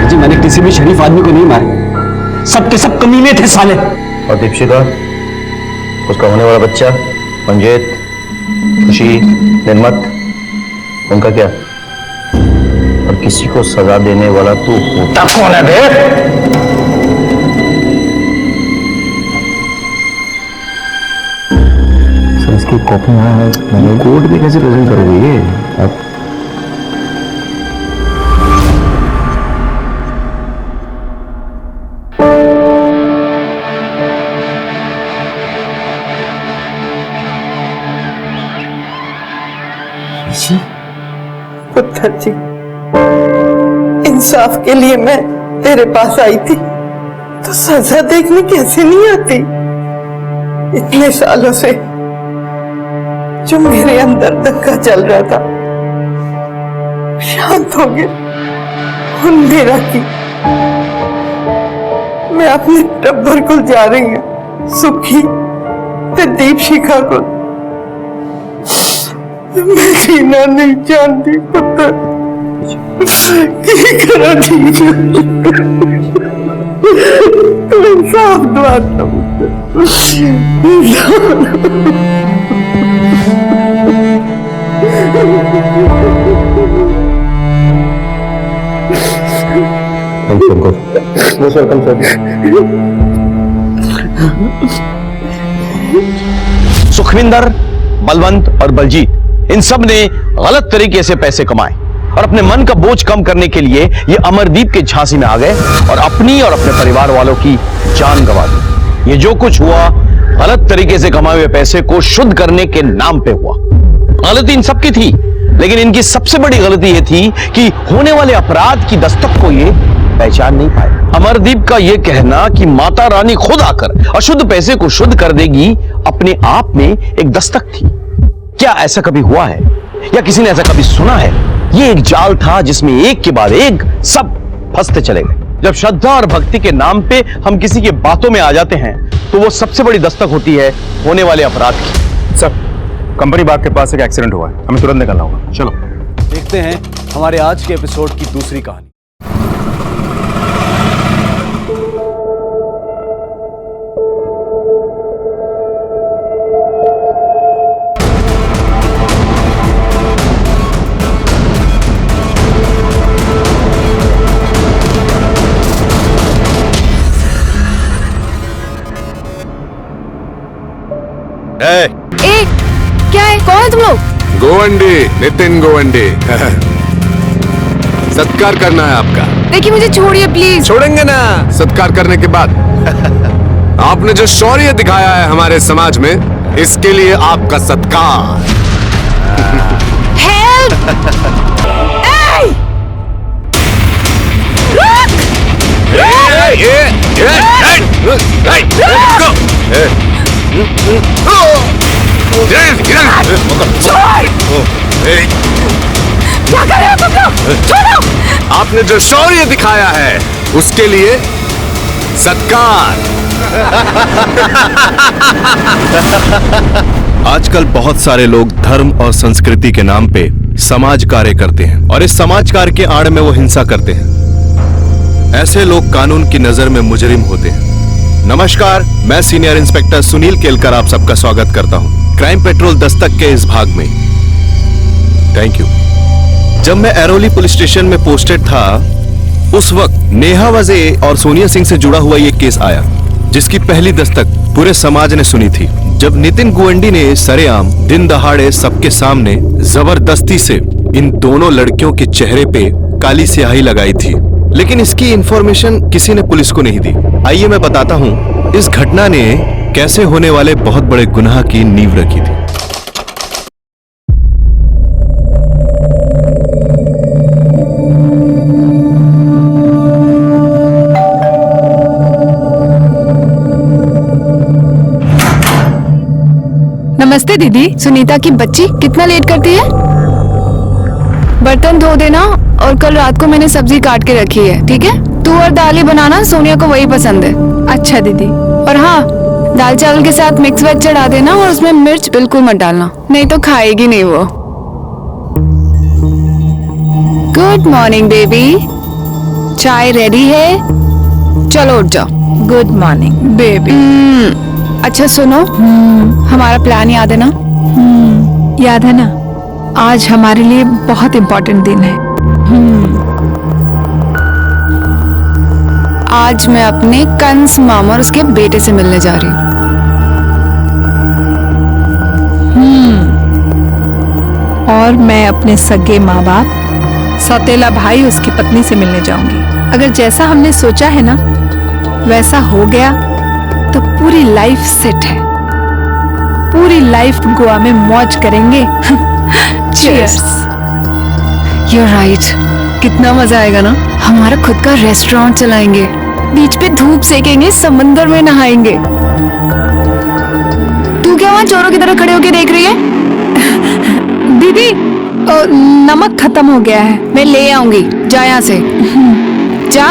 जी मैंने किसी भी शरीफ आदमी को नहीं मारे, सबके सब कमीने थे साले। और दीपशिका, उसका होने वाला बच्चा मंजेत, खुशी, निर्मत, उनका क्या? और किसी को सजा देने वाला तू होता कौन है बे? सर इसकी कॉपी यहाँ है, मैंने कोर्ट में कैसे प्रेजेंट करोगे ये आप? पुत्र जी, इंसाफ के लिए मैं तेरे पास आई थी, तो सजा देखने कैसे नहीं आती? इतने सालों से जो मेरे अंदर धक्का चल रहा था शांत हो गया। अंधेरा की मैं अपने टब्बर को जा रही हूँ, सुखी ते दीपशिखा को मैं जीना नहीं जानती पुत्र, की करा ठीक तू इंसाफ दवाता सुखविंदर, बलवंत और बलजीत, इन सब ने गलत तरीके से पैसे कमाए और अपने मन का बोझ कम करने के लिए ये अमरदीप के झांसे में आ गए और अपनी और अपने परिवार वालों की जान गंवा दी। ये जो कुछ हुआ गलत तरीके से कमाए हुए पैसे को शुद्ध करने के नाम पे हुआ। गलती इन सबकी थी, लेकिन इनकी सबसे बड़ी गलती ये थी कि होने वाले अपराध की दस्तक को ये पहचान नहीं पाए। अमरदीप का ये कहना कि माता रानी खुद आकर अशुद्ध पैसे को शुद्ध कर देगी अपने आप में एक दस्तक थी। क्या ऐसा कभी हुआ है या किसी ने ऐसा कभी सुना है? ये एक जाल था जिसमें एक के बाद एक सब फंसते चले गए। जब श्रद्धा और भक्ति के नाम पे हम किसी की बातों में आ जाते हैं तो वो सबसे बड़ी दस्तक होती है होने वाले अपराध की। सर, कंपनी बाग के पास एक एक्सीडेंट हुआ है, हमें तुरंत निकलना होगा। चलो देखते हैं हमारे आज के एपिसोड की दूसरी कहानी। क्या है? कौन है तुम लोग? गोवंडी, नितिन गोवंडी। सत्कार करना है आपका। देखिए मुझे छोड़िए प्लीज। छोड़ेंगे ना, सत्कार करने के बाद। आपने जो शौर्य दिखाया है हमारे समाज में, इसके लिए आपका सत्कार। हेल्प! क्या कर रहे हो तुम लोग? छोड़ो! आपने जो शौर्य दिखाया है उसके लिए सत्कार। आजकल बहुत सारे लोग धर्म और संस्कृति के नाम पे समाज कार्य करते हैं और इस समाज कार्य के आड़ में वो हिंसा करते हैं। ऐसे लोग कानून की नजर में मुजरिम होते हैं। नमस्कार, मैं सीनियर इंस्पेक्टर सुनील केलकर आप सबका स्वागत करता हूं क्राइम पेट्रोल दस्तक के इस भाग में। Thank you. जब मैं एरोली पुलिस स्टेशन में पोस्टेड था उस वक्त नेहा वजे और सोनिया सिंह से जुड़ा हुआ ये केस आया जिसकी पहली दस्तक पूरे समाज ने सुनी थी। जब नितिन गोवंडी ने सरेआम दिन दहाड़े सबके सामने जबरदस्ती से इन दोनों लड़कियों के चेहरे पे काली स्याही लगाई थी लेकिन इसकी इंफॉर्मेशन किसी ने पुलिस को नहीं दी। आइए मैं बताता हूं इस घटना ने कैसे होने वाले बहुत बड़े गुनाह की नींव रखी थी। नमस्ते दीदी। सुनीता की बच्ची कितना लेट करती है? बर्तन धो देना और कल रात को मैंने सब्जी काट के रखी है, ठीक है? तुअर दाल ही बनाना, सोनिया को वही पसंद है। अच्छा दीदी। और हाँ, दाल चावल के साथ मिक्स वेज चढ़ा देना और उसमें मिर्च बिल्कुल मत डालना, नहीं तो खाएगी नहीं वो। गुड मॉर्निंग बेबी, चाय रेडी है, चलो उठ जाओ। Good morning baby. अच्छा सुनो, हमारा प्लान याद है ना? याद है ना? आज हमारे लिए बहुत इम्पोर्टेंट दिन है। आज मैं अपने कंस मामा और उसके बेटे से मिलने जा रही हूँ। और मैं अपने सगे माँ बाप, सौतेला भाई, उसकी पत्नी से मिलने जाऊंगी। अगर जैसा हमने सोचा है ना वैसा हो गया तो पूरी लाइफ सेट है। पूरी लाइफ गोवा में मौज करेंगे। Cheers. You're right. कितना मजा आएगा ना? हमारा खुद का रेस्टोरेंट चलाएंगे, बीच पे धूप सेकेंगे, समंदर में नहाएंगे। तू क्या वहाँ चोरों की तरह खड़े होके देख रही है? दीदी, नमक खत्म हो गया है, मैं ले आऊंगी। जा यहाँ से, जा।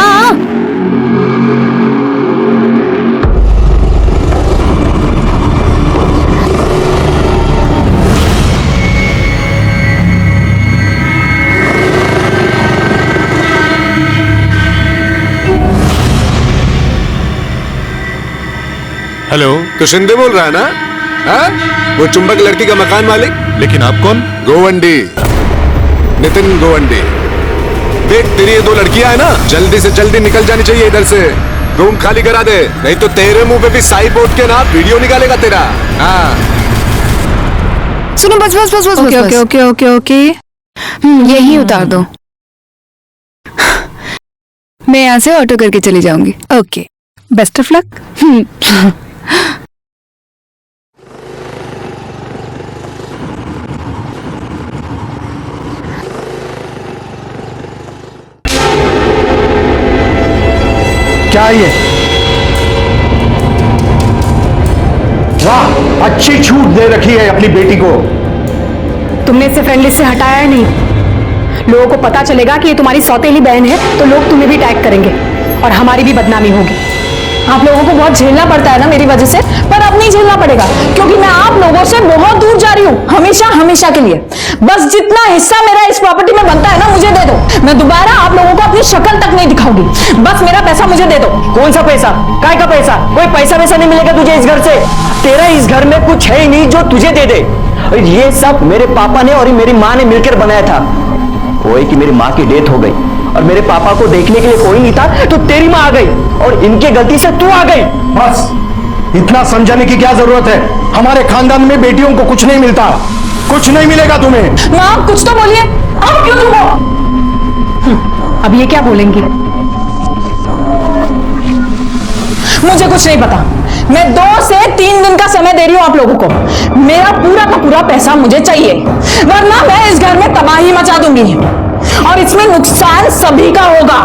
हेलो, तो शिंदे बोल रहा है ना? हाँ? वो चुंबक लड़की का मकान मालिक? लेकिन आप कौन? गोवंडी, नितिन गोवंडी। देख, तेरी ये दो लड़कियां है ना, जल्दी से जल्दी निकल जानी चाहिए इधर से। रूम खाली करा दे, नहीं तो तेरे मुंह पे भी साई पोट के ना वीडियो निकालेगा तेरा। हाँ। सुनो, बस बस बस बस। Okay okay okay okay okay, यही उतार दो। मैं यहाँ से ऑटो करके चली जाऊंगी। Okay, best of luck. क्या ये? वाह, अच्छी छूट दे रखी है अपनी बेटी को। तुमने इसे फ्रेंड लिस्ट से हटाया है नहीं। लोगों को पता चलेगा कि ये तुम्हारी सौतेली बहन है तो लोग तुम्हें भी टैग करेंगे और हमारी भी बदनामी होगी। आप लोगों को बहुत झेलना पड़ता है ना मेरी वजह से, पर अब नहीं झेलना पड़ेगा क्योंकि मैं आप लोगों से बहुत दूर जा रही हूँ, हमेशा हमेशा के लिए। बस जितना हिस्सा मेरा इस प्रॉपर्टी में बनता है ना, मुझे दे दो। मैं दोबारा आप लोगों को अपनी शक्ल तक नहीं दिखाऊंगी। बस मेरा पैसा मुझे दे दो। कौन सा पैसा? काय का पैसा? कोई पैसा वैसा नहीं मिलेगा तुझे इस घर से। तेरा इस घर में कुछ है ही नहीं जो तुझे दे दे। और ये सब मेरे पापा ने और मेरी माँ ने मिलकर बनाया था। वो है कि मेरी माँ की डेथ हो गई और मेरे पापा को देखने के लिए कोई नहीं था, तो तेरी माँ आ गई और इनके गलती से तू आ गई। बस इतना समझाने की क्या जरूरत है? हमारे खानदान में बेटियों को कुछ नहीं मिलता, कुछ नहीं मिलेगा तुम्हें। माँ, आप कुछ तो बोलिए। आप क्यों चुप हो? अब ये क्या बोलेंगी? मुझे कुछ नहीं पता। मैं 2 से 3 दिन का समय दे रही हूँ आप लोगों को। मेरा पूरा का पूरा पैसा मुझे चाहिए, वरना मैं इस घर में तबाही मचा दूंगी और इसमें नुकसान सभी का होगा।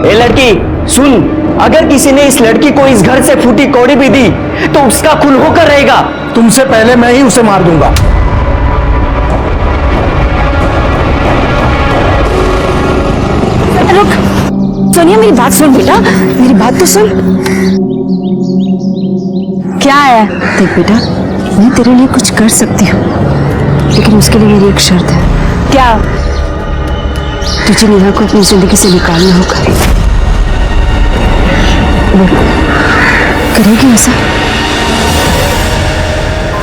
ए लड़की सुन, अगर किसी ने इस लड़की को इस घर से फूटी कौड़ी भी दी तो उसका खून होकर रहेगा। तुमसे पहले मैं ही उसे मार दूंगा। रुक, सोनिया मेरी बात सुन बेटा, मेरी बात तो सुन। क्या है? देख बेटा, मैं तेरे लिए कुछ कर सकती हूँ, लेकिन उसके लिए मेरी एक शर्त है। क्या? तुझे नेहा को अपनी जिंदगी से निकालना होगा। करेगी ऐसा?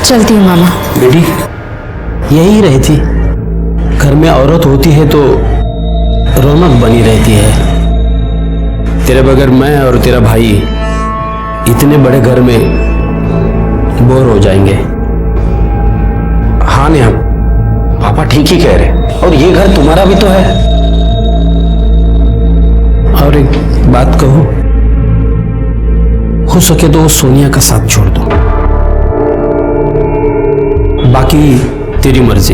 चलती हूँ मामा। बेटी, यही रही थी। घर में औरत होती है तो रौनक बनी रहती है। तेरे बगैर मैं और तेरा भाई इतने बड़े घर में बोर हो जाएंगे। हाँ नेहा, पापा ठीक ही कह रहे, और ये घर तुम्हारा भी तो है। और एक बात कहूं, हो सके तो सोनिया का साथ छोड़ दो, बाकी तेरी मर्जी।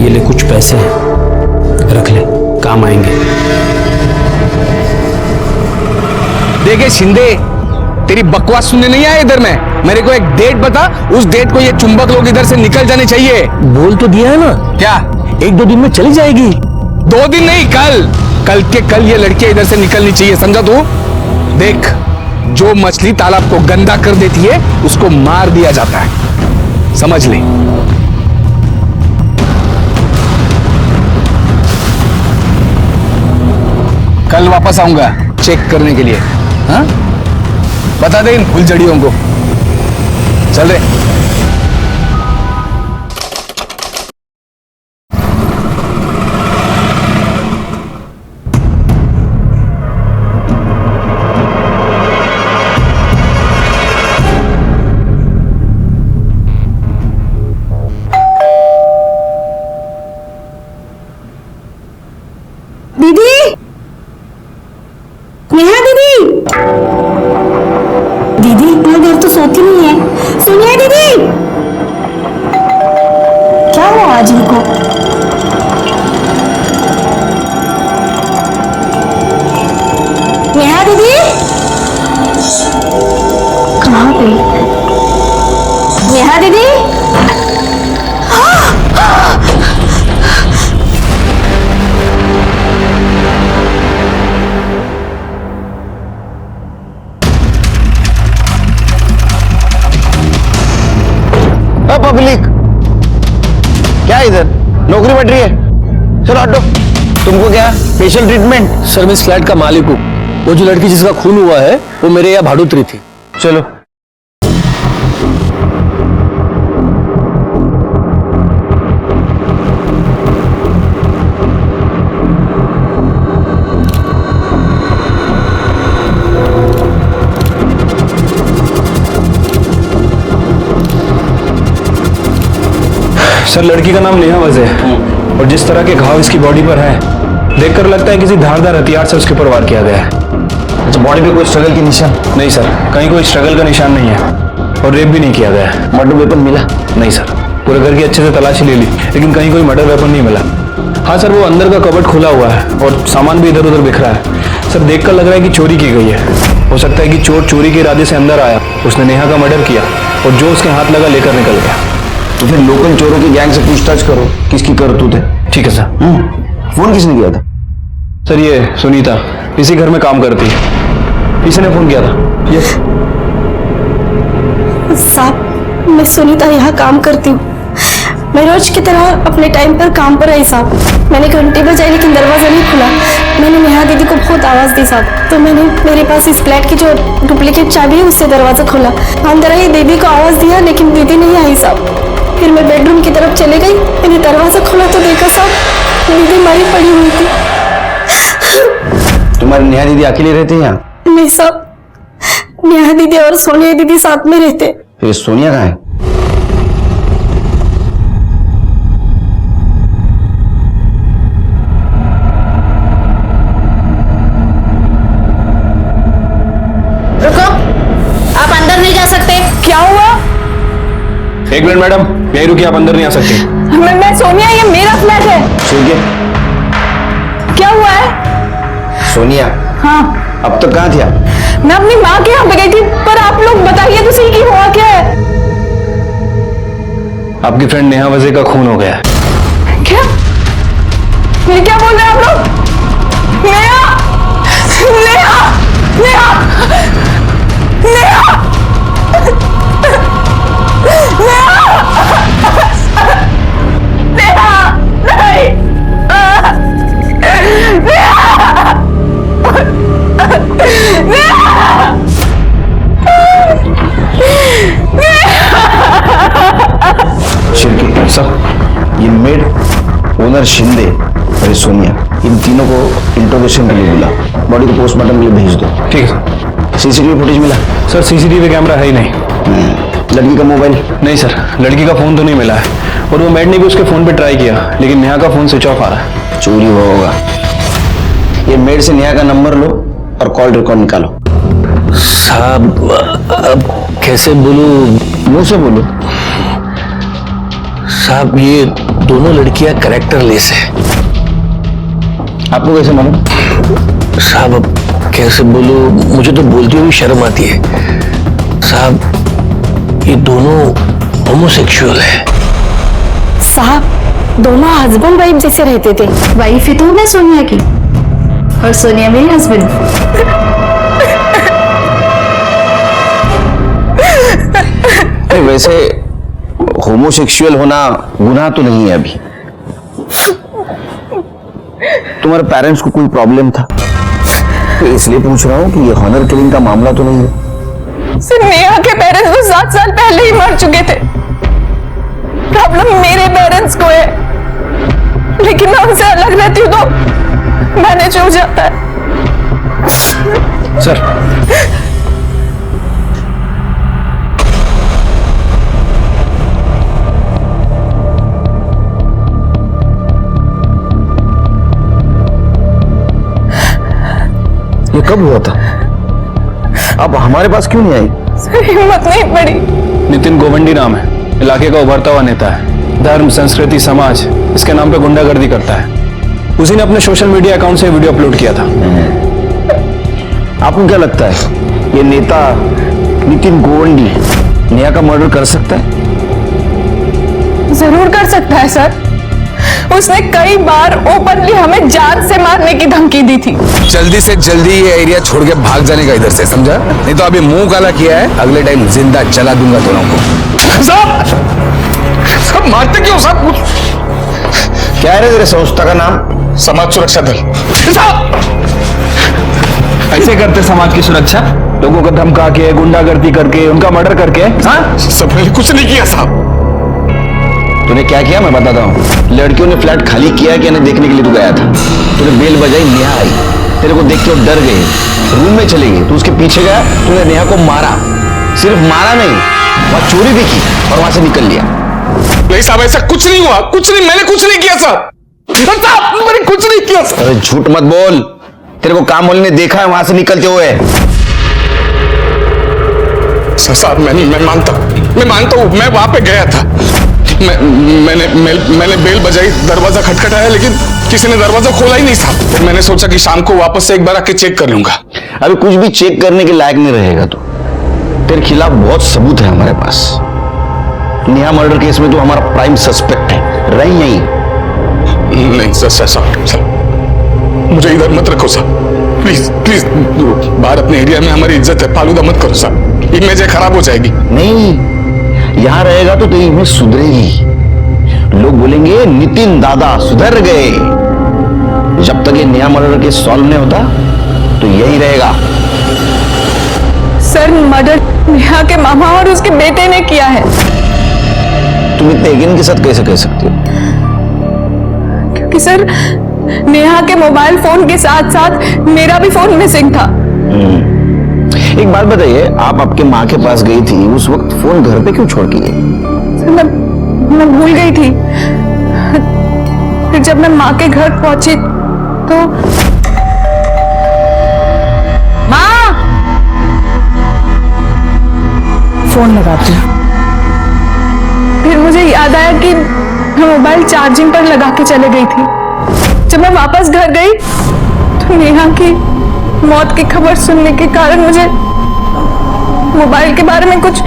ये ले कुछ पैसे हैं, रख ले, काम आएंगे। देखे शिंदे, तेरी बकवास सुनने नहीं आया इधर में। मेरे को एक डेट बता, उस डेट को ये चुंबक लोग इधर से निकल जाने चाहिए। बोल तो दिया है ना। क्या? 1-2 दिन में चली जाएगी। 2 दिन नहीं, कल के कल ये लड़कियां इधर से निकलनी चाहिए, समझा तू? देख, जो मछली तालाब को गंदा कर देती है उसको मार दिया जाता है, समझ ले। कल वापस आऊंगा चेक करने के लिए। हाँ, बता दे इन फुलझड़ियों को। चल रहे। दीदी, नेहा दीदी, दीदी इतना देर तो सोती नहीं है। सोनिया दीदी, क्या हुआ आज इनको? नेहा दीदी, कहाँ गई? नेहा दीदी, पब्लिक क्या इधर नौकरी बैठ रही है? चलो हटो। तुमको क्या स्पेशल ट्रीटमेंट? सर मैं इस फ्लैट का मालिक हूँ। वो जो लड़की जिसका खून हुआ है वो मेरे यहाँ भाड़ूत्री थी। चलो। सर लड़की का नाम नेहा वज़े है और जिस तरह के घाव इसकी बॉडी पर है देखकर लगता है किसी धारदार हथियार से उसके ऊपर वार किया गया है। अच्छा, बॉडी पे कोई स्ट्रगल के निशान? नहीं सर, कहीं कोई स्ट्रगल का निशान नहीं है और रेप भी नहीं किया गया है। मर्डर वेपन मिला? नहीं सर, पूरे घर की अच्छे से तलाशी ले ली लेकिन कहीं कोई मर्डर वेपन नहीं मिला। हाँ सर, वो अंदर का कबर्ड खुला हुआ है और सामान भी इधर उधर बिखरा है। सर देखकर लग रहा है कि चोरी की गई है। हो सकता है कि चोर चोरी के इरादे से अंदर आया, उसने नेहा का मर्डर किया और जो उसके हाथ लगा लेकर निकल गया। तो फिर लोकल चोरों की गैंग से पूछताछ करो, किसकी करतूत है। ठीक है सर। फोन किसने किया था? सर ये सुनीता इसी घर में काम करती है, इसी ने फोन किया था। ये साहब, मैं सुनीता यहाँ काम करती हूँ। मैं रोज की तरह अपने टाइम पर काम पर आई साहब। मैंने घंटी बजाई लेकिन दरवाजा नहीं खुला। मैंने नेहा दीदी को बहुत आवाज दी साहब, तो मैंने मेरे पास इस फ्लैट की जो डुप्लीकेट चाबी है उससे दरवाजा खोला। अंदर आई दीदी को आवाज दिया लेकिन दीदी नहीं आई साहब। फिर मैं बेडरूम की तरफ चले गई, मैंने दरवाजा खोला तो देखा साहब दीदी मरी पड़ी हुई थी। तुम्हारी नेहा दीदी अकेले रहते हैं यहाँ? नहीं साहब, नेहा दीदी और सोनिया दीदी साथ में रहते। फिर सोनिया कहाँ है? रुको, आप अंदर नहीं जा सकते। क्या हुआ? एक मिनट मैडम, यही रुकिए, आप अंदर नहीं आ सकते। मैं सोनिया, ये मेरा फ्लैट है। सोनिया? क्या हुआ है? सोनिया? हाँ, अब तक कहाँ थी आप? मैं अपनी माँ के यहाँ पे गई थी, पर आप लोग बताइए तो सही कि हुआ क्या है? आपकी फ्रेंड नेहा वज़े का खून हो गया है। क्या? ये क्या बोल रहे हैं आप लोग? नेहा! नेहा! नेहा! नेहा! नेहा! नहीं! शिरकी सब, ये मेड, ओनर शिंदे और ये सोनिया, इन तीनों को इंट्रोगेशन के लिए बुला, बॉडी को पोस्टमार्टम के लिए भेज दो। ठीक है। सीसीटीवी फुटेज मिला? सर सीसीटीवी कैमरा है ही नहीं। लड़की का मोबाइल? नहीं सर, लड़की का फोन तो नहीं मिला है और वो मेड ने भी उसके फोन पे ट्राई किया, लेकिन नेहा का फोन स्विच ऑफ आ रहा है। चोरी हुआ होगा। ये मेड से नेहा का नंबर लो और कॉल रिकॉर्ड निकालो। साहब अब कैसे बोलूं? मुंह से बोलो। साहब ये दोनों लड़कियां कैरेक्टरलेस है। आपको कैसे मालूम? साहब अब कैसे बोलूं, मुझे तो बोलती हुई शर्म आती है। साहब ये दोनों होमोसेक्सुअल है। साहब दोनों हस्बैंड वाइफ जैसे रहते थे। वाइफ ही तो मैं सोनिया की और सोनिया मेरे हस्बैंड। वैसे होमोसेक्सुअल होना गुनाह तो नहीं है अभी। तुम्हारे पेरेंट्स को कोई प्रॉब्लम था तो इसलिए पूछ रहा हूं कि ये हॉनर किलिंग का मामला तो नहीं है। सिर्फ नेहा के पेरेंट्स तो 7 साल पहले ही मर चुके थे। प्रॉब्लम मेरे पेरेंट्स को है, लेकिन मैं उनसे अलग रहती हूँ तो मैनेज हो जाता है। सर ये कब हुआ था? अब हमारे पास क्यों नहीं आई? सर हिम्मत नहीं पड़ी। नितिन गोवंडी नाम है, इलाके का उभरता हुआ नेता है। धर्म, संस्कृति, समाज इसके नाम पे गुंडागर्दी करता है। उसी ने अपने सोशल मीडिया अकाउंट से वीडियो अपलोड किया था। आपको क्या लगता है ये नेता नितिन गोवंडी नेहा का मर्डर कर सकता है? जरूर कर सकता है सर। उसने कई बार ओपनली हमें जान से मारने की धमकी दी थी। जल्दी से जल्दी ये एरिया छोड़ के भाग जाने का इधर से, समझा? नहीं तो अभी मुंह काला किया है, अगले टाइम जिंदा जला दूंगा दोनों को। सब मारते क्यों सब? क्या है तेरे संस्था का नाम? समाज सुरक्षा दल। ऐसे करते समाज की सुरक्षा? लोगों को धमका के, गुंडागर्दी करके, उनका मर्डर करके? हाँ सब मैंने कुछ नहीं किया साहब। तूने क्या किया मैं बताता हूँ। लड़कियों ने फ्लैट खाली किया कि नहीं देखने के लिए तू गया था। तूने बेल बजाई, नेहा आई, तेरे को देख के वो डर गई, रूम में चली गई। तू उसके पीछे गया, तूने नेहा को मारा। सिर्फ मारा नहीं, वहां चोरी देखी और वहां से निकल लिया। नहीं साहब ऐसा कुछ नहीं हुआ, कुछ नहीं, मैंने कुछ नहीं किया साहब। साहब मैंने कुछ नहीं किया साहब। अरे झूठ मत बोल, तेरे को काम वाले ने देखा है वहां से निकलते हुए। साहब मैं मानता हूँ मैं वहां पे गया था। मैंने बेल बजाई, दरवाजा खटखटाया, लेकिन किसी ने दरवाजा खोला ही नहीं साहब। फिर मैंने सोचा कि शाम को वापस से एक बार आके चेक कर लूंगा। अभी कुछ भी चेक करने के लायक नहीं रहेगा तू। तेरे खिलाफ बहुत सबूत है हमारे पास। नेहा मर्डर केस में तो हमारा प्राइम सस्पेक्ट है, रही नहीं सर मुझे इधर मत रखो साहब, प्लीज प्लीज। बाहर अपने एरिया में हमारी इज्जत है, फालूदा मत करो साहब, इमेज खराब हो जाएगी। नहीं, यहां रहेगा तो तेरी इमेज सुधरेगी। लोग बोलेंगे नितिन दादा सुधर गए। जब तक ये नया मर्डर केस सॉल्व नहीं होता तो यही रहेगा। सर मर्डर नेहा के मामा और उसके बेटे ने किया है। तुम इतने यकीन के साथ कैसे कह सकती हो? क्योंकि सर नेहा के मोबाइल फोन के साथ साथ मेरा भी फोन मिसिंग था। एक बात बताइए, आप आपके माँ के पास गई थी, उस वक्त फोन घर पे क्यों छोड़ के गई? मैं भूल गई थी। फिर जब मैं माँ के घर पहुंची तो माँ, फोन लगाती हूँ। फिर मुझे याद आया कि मैं मोबाइल चार्जिंग पर लगा के चले गई थी। जब मैं वापस घर गई तो नेहा की मौत की खबर सुनने के कारण मुझे मोबाइल के बारे में कुछ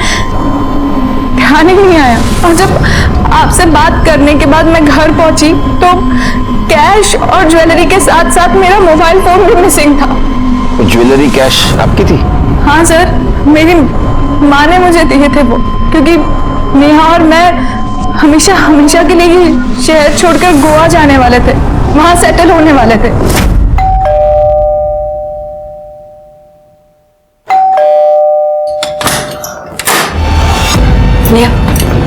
ध्यान ही नहीं आया। और जब आपसे बात करने के बाद मैं घर पहुंची तो कैश और ज्वेलरी के साथ साथ मेरा मोबाइल फोन भी मिसिंग था। ज्वेलरी कैश आपकी थी? हाँ सर, मेरी माँ ने मुझे दिए थे वो, क्योंकि नेहा और मैं हमेशा के लिए ही शहर छोड़कर गोवा जाने वाले थे, वहां सेटल होने वाले थे।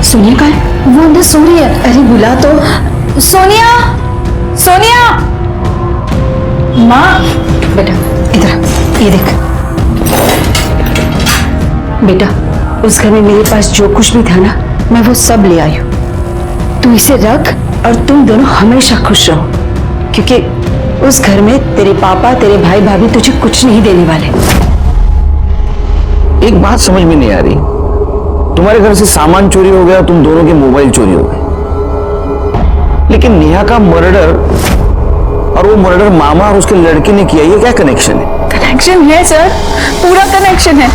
सोनिया कहाँ है? वो अंदर सो रही है। अरे बुला तो। सोनिया, सोनिया। माँ, बेटा इधर आ, ये देख। बेटा उस घर में मेरे पास जो कुछ भी था ना, मैं वो सब ले आई हूँ। तू इसे रख और तुम दोनों हमेशा खुश रहो, क्योंकि उस घर में तेरे पापा तेरे भाई भाभी तुझे कुछ नहीं देने वाले। एक बात समझ में नहीं आ रही, तुम्हारे घर से सामान चोरी हो गया, तुम दोनों के मोबाइल चोरी हो गए, लेकिन नेहा का मर्डर और वो मर्डर मामा और उसके लड़के ने किया, ये क्या कनेक्शन है? कनेक्शन है सर, पूरा कनेक्शन है,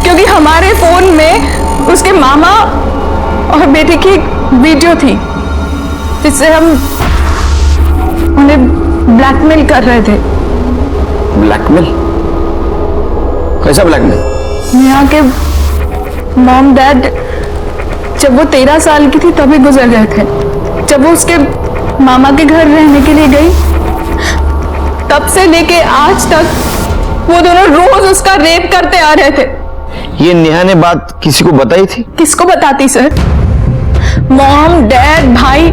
क्योंकि हमारे फोन में उसके मामा और बेटे की एक वीडियो थी जिससे हम उन्हें ब्लैकमेल कर रहे थे। ब्लैकमेल? कैसा ब्लैकमेल? नेहा के मॉम डैड जब वो 13 साल की थी तभी गुजर गए थे। जब वो उसके मामा के घर रहने के लिए गई, तब से लेके आज तक वो दोनों रोज उसका रेप करते आ रहे थे। ये नेहा ने बात किसी को बताई थी? किसको बताती सर? मॉम डैड भाई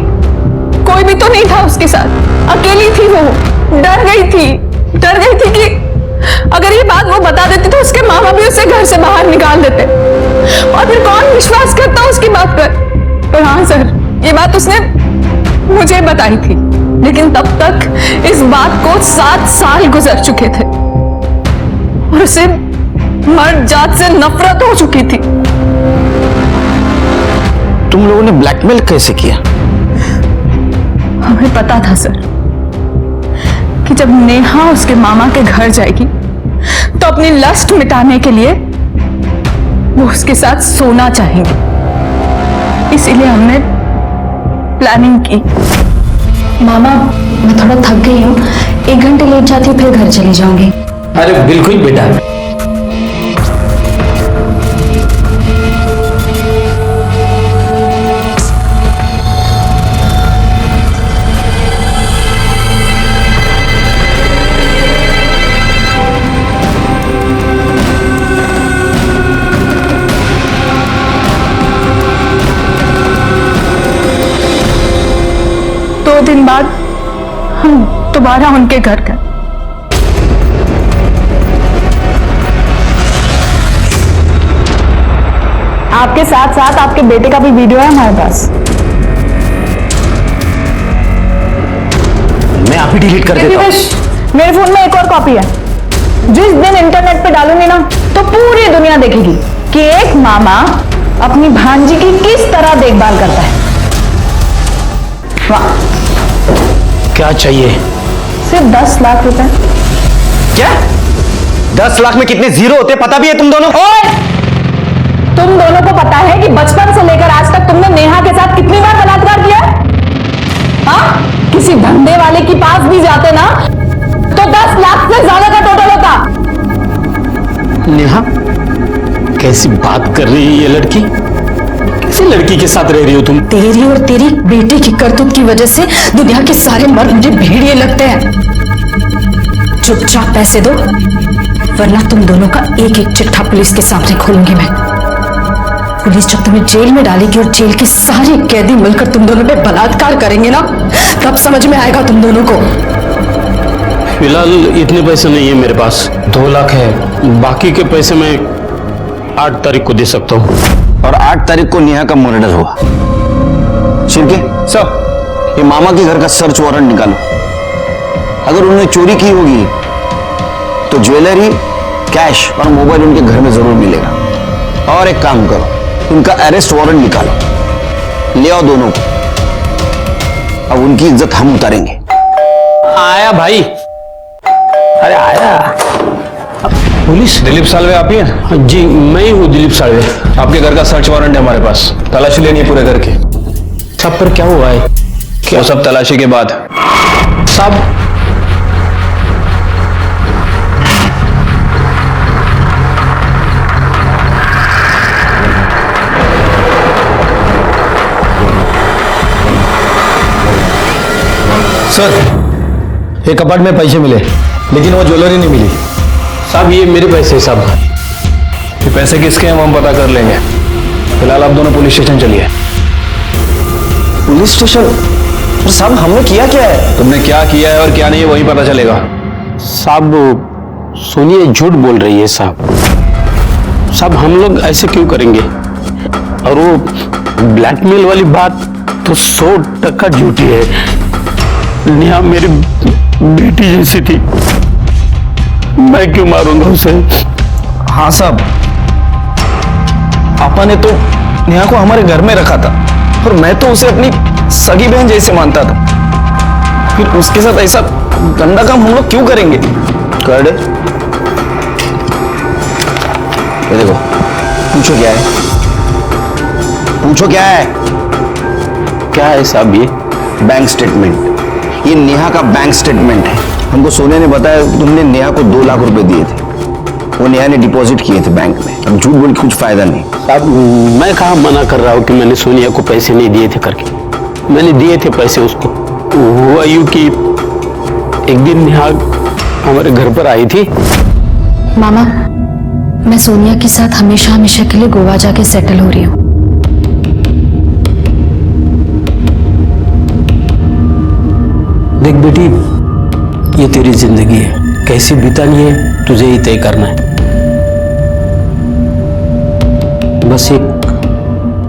कोई भी तो नहीं था उसके साथ, अकेली थी वो। डर गई थी कि अगर ये बात वो बता देती तो उसके मामा भी उसे घर से बाहर निकाल देते, और फिर कौन विश्वास करता उसकी बात पर। पर हाँ सर, ये बात उसने मुझे बताई थी, लेकिन तब तक इस बात को 7 साल गुजर चुके थे और उसे मर्द जात से नफरत हो चुकी थी। तुम लोगों ने ब्लैकमेल कैसे किया? हमें पता था सर कि जब नेहा उसके मामा के घर जाएगी तो अपनी लस्ट मिटाने के लिए वो उसके साथ सोना चाहेंगे, इसीलिए हमने प्लानिंग की। मामा, मैं थोड़ा थक गई हूँ, 1 घंटे लेट जाती हूँ, फिर घर चली जाऊंगी। अरे बिल्कुल बेटा। दो दिन बाद हम दोबारा उनके घर गए। आपके साथ साथ आपके बेटे का भी वीडियो है हमारे पास। मैं आप ही डिलीट कर देता हूं। मेरे फोन में एक और कॉपी है। जिस दिन इंटरनेट पे डालूंगी ना तो पूरी दुनिया देखेगी कि एक मामा अपनी भांजी की किस तरह देखभाल करता है। वाह, क्या चाहिए? सिर्फ 10 लाख रुपए। क्या? 10 लाख में कितने जीरो होते पता भी है तुम दोनों? तुम दोनों को पता है कि बचपन से लेकर आज तक तुमने नेहा के साथ कितनी बार बलात्कार किया? हाँ, किसी धंधे वाले के पास भी जाते ना तो 10 लाख से ज्यादा का टोटल होता। नेहा, कैसी बात कर रही है ये लड़की? किसी लड़की के साथ रह रही हो तुम? तेरी और तेरी बेटी की करतूत की वजह से दुनिया के सारे मर्द मुझे भेड़िए लगते हैं। चुपचाप पैसे दो, वरना तुम दोनों का एक एक चिट्ठा पुलिस के सामने खोलूंगी मैं। पुलिस जब तुम्हें जेल में डालेगी और जेल के सारे कैदी मिलकर तुम दोनों पे बलात्कार करेंगे ना, तब समझ में आएगा तुम दोनों को। फिलहाल इतने पैसे नहीं है मेरे पास, 2 लाख है। बाकी के पैसे मैं 8 तारीख को दे सकता हूँ। और 8 तारीख को नेहा का मर्डर हुआ। शिर्के सर, ये मामा के घर का सर्च वारंट निकालो। अगर उन्होंने चोरी की होगी तो ज्वेलरी, कैश और मोबाइल उनके घर में जरूर मिलेगा। और एक काम करो, उनका अरेस्ट वारंट निकालो, ले आओ दोनों को। अब उनकी इज्जत हम उतारेंगे। आया भाई, अरे आया। पुलिस? दिलीप सालवे आप ही हैं? जी मैं ही हूँ दिलीप सालवे। आपके घर का सर्च वारंट है हमारे पास, तलाशी लेनी है पूरे घर की। सब पर क्या हुआ है? वो सब तलाशी के बाद। सब सर, एक कपाट में पैसे मिले, लेकिन वो ज्वेलरी नहीं मिली। साहब ये मेरे पैसे सब। ये पैसे किसके हैं वो हम पता कर लेंगे। फिलहाल आप दोनों पुलिस स्टेशन चलिए। Police station? साहब हमने किया क्या है? तुमने क्या किया है और क्या नहीं है वही पता चलेगा। साहब सोनिया झूठ बोल रही है साहब। साहब हम लोग ऐसे क्यों करेंगे? और वो ब्लैकमेल वाली बात तो 100% झूठी है। नेहा मेरी बेटी जैसी थी, मैं क्यों मारूंगा उसे? हाँ साहब, पापा ने तो नेहा को हमारे घर में रखा था और मैं तो उसे अपनी सगी बहन जैसे मानता था। फिर उसके साथ ऐसा गंदा काम हम लोग क्यों करेंगे? कर दे। ये देखो, पूछो क्या है? पूछो क्या है? क्या है साहब? ये बैंक स्टेटमेंट, ये नेहा का बैंक स्टेटमेंट है। हमको सोनिया ने बताया तुमने नेहा को 2 लाख रुपए दिए थे, वो नेहा ने डिपॉजिट किए थे बैंक में। अब झूठ बोल के कुछ फायदा नहीं। अब मैं कहाँ मना कर रहा हूँ कि मैंने सोनिया को पैसे नहीं दिए थे करके। मैंने दिए थे पैसे उसको। हुआ यूं कि एक दिन नेहा हमारे घर पर आई थी। मामा, मैं सोनिया के साथ हमेशा हमेशा के लिए गोवा जाके सेटल हो रही हूँ। देख बेटी, ये तेरी जिंदगी है, कैसी बितानी है तुझे ही तय करना है। बस एक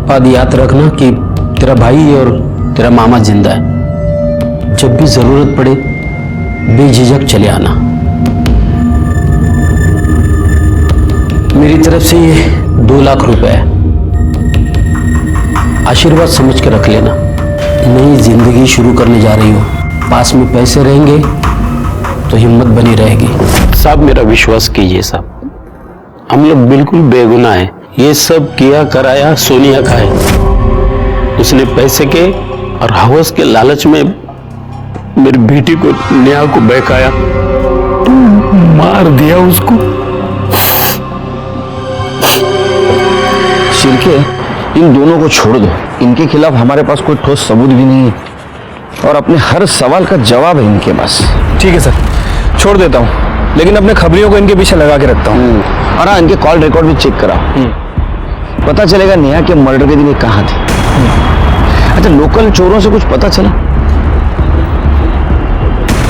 बात याद रखना कि तेरा भाई और तेरा मामा जिंदा है। जब भी जरूरत पड़े बेझिझक चले आना। मेरी तरफ से ये 2 लाख रुपए है, आशीर्वाद समझ के रख लेना। नई जिंदगी शुरू करने जा रही हो, पास में पैसे रहेंगे तो हिम्मत बनी रहेगी। साहब मेरा विश्वास कीजिए साहब, हम लोग बिल्कुल बेगुनाह है। ये सब किया कराया सोनिया का है। उसने पैसे के और हवस के लालच में मेरी बेटी को, नेहा को बहकाया, मार दिया उसको। शिरके, इन दोनों को छोड़ दो। इनके खिलाफ हमारे पास कोई ठोस सबूत भी नहीं है और अपने हर सवाल का जवाब है इनके पास। ठीक है सर, छोड़ देता हूँ, लेकिन अपने खबरियों को इनके पीछे लगा के रखता हूँ। और हाँ, इनके कॉल रिकॉर्ड भी चेक कराओ। पता चलेगा नेहा के मर्डर के दिन ये कहाँ थे। अच्छा, लोकल चोरों से कुछ पता चला?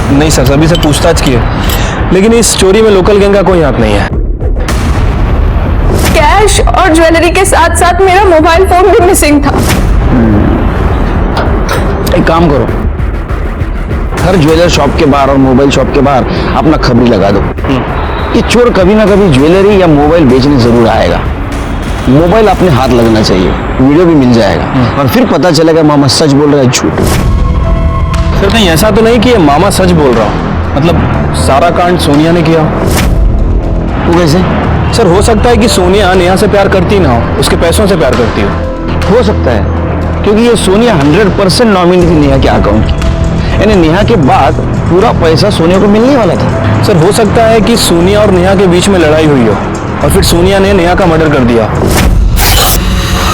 नहीं सर, सभी से पूछताछ की है, लेकिन इस चोरी में लोकल गैंग का कोई हाथ नहीं है। कैश और ज्वेलरी के साथ साथ मेरा मोबाइल फोन भी मिसिंग था। एक काम करो, हर ज्वेलर शॉप के बाहर और मोबाइल शॉप के बाहर अपना खबरी लगा दो। ये चोर कभी ना कभी ज्वेलरी या मोबाइल बेचने जरूर आएगा। मोबाइल अपने हाथ लगना चाहिए, वीडियो भी मिल जाएगा और फिर पता चलेगा मामा सच बोल रहा है झूठ। सर नहीं, ऐसा तो नहीं कि ये मामा सच बोल रहा हूँ, मतलब सारा कांड सोनिया ने किया। वो कैसे? सर हो सकता है कि सोनिया नेहा से प्यार करती ना हो, उसके पैसों से प्यार करती हो सकता है, क्योंकि ये सोनिया 100% नॉमिनी थी नेहा के अकाउंट की। यानी नेहा के बाद पूरा पैसा सोनिया को मिलने वाला था। सर हो सकता है कि सोनिया और नेहा के बीच में लड़ाई हुई हो और फिर सोनिया ने नेहा का मर्डर कर दिया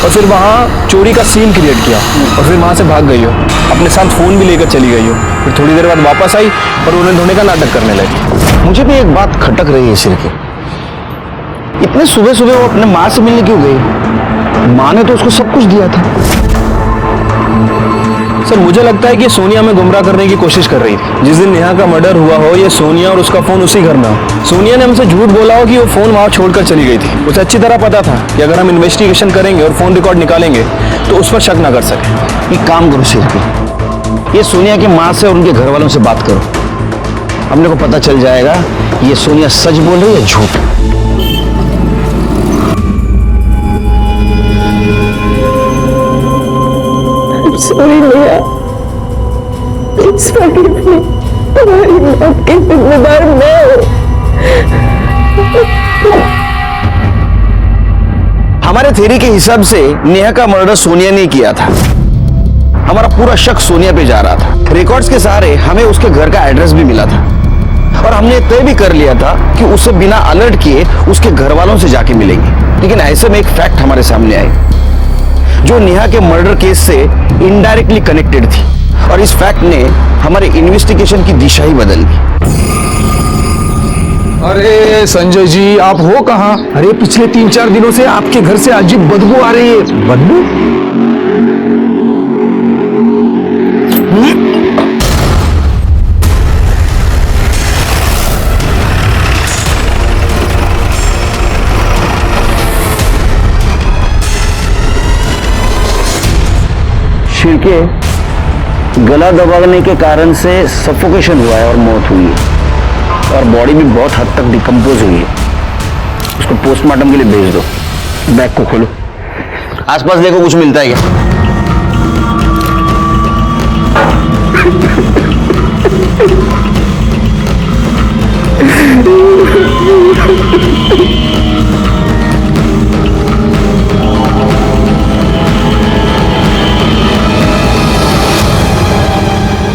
और फिर वहाँ चोरी का सीन क्रिएट किया और फिर वहाँ से भाग गई हो, अपने साथ फोन भी लेकर चली गई हो। फिर थोड़ी देर बाद वापस आई और उन्हें धोने का नाटक करने लगी। मुझे भी एक बात खटक रही है सिर के, इतने सुबह सुबह वो अपने माँ से मिलने क्यों गई? माँ ने तो उसको सब कुछ दिया था। सर मुझे लगता है कि सोनिया में गुमराह करने की कोशिश कर रही थी। जिस दिन नेहा का मर्डर हुआ हो, ये सोनिया और उसका फोन उसी घर में हो। सोनिया ने हमसे झूठ बोला हो कि वो फोन वहां छोड़कर चली गई थी। उसे अच्छी तरह पता था कि अगर हम इन्वेस्टिगेशन करेंगे और फोन रिकॉर्ड निकालेंगे तो उस पर शक ना कर सके। एक काम करो सिर के, ये सोनिया की माँ से और उनके घर वालों से बात करो। हमने को पता चल जाएगा ये सोनिया सच बोल रही है या झूठ। Sorry Neha, please forgive me. तुम्हारी मौत की जिम्मेदार मैं हूँ। हमारे थ्योरी के हिसाब से नेहा का मर्डर सोनिया ने किया था। हमारा पूरा शक सोनिया पे जा रहा था। रिकॉर्ड्स के सहारे हमें उसके घर का एड्रेस भी मिला था और हमने तय भी कर लिया था कि उसे बिना अलर्ट किए उसके घर वालों से जाके मिलेंगे। लेकिन ऐसे में एक फैक्ट हमारे सामने आई जो नेहा के मर्डर केस से इनडायरेक्टली कनेक्टेड थी और इस फैक्ट ने हमारे इन्वेस्टिगेशन की दिशा ही बदल दी। अरे संजय जी, आप हो कहाँ? अरे पिछले 3-4 दिनों से आपके घर से अजीब बदबू आ रही है। बदबू? शिर के गला दबाने के कारण से सफोकेशन हुआ है और मौत हुई है, और बॉडी भी बहुत हद तक डिकम्पोज हुई है। उसको पोस्टमार्टम के लिए भेज दो। बैग को खोलो, आसपास देखो कुछ मिलता है क्या।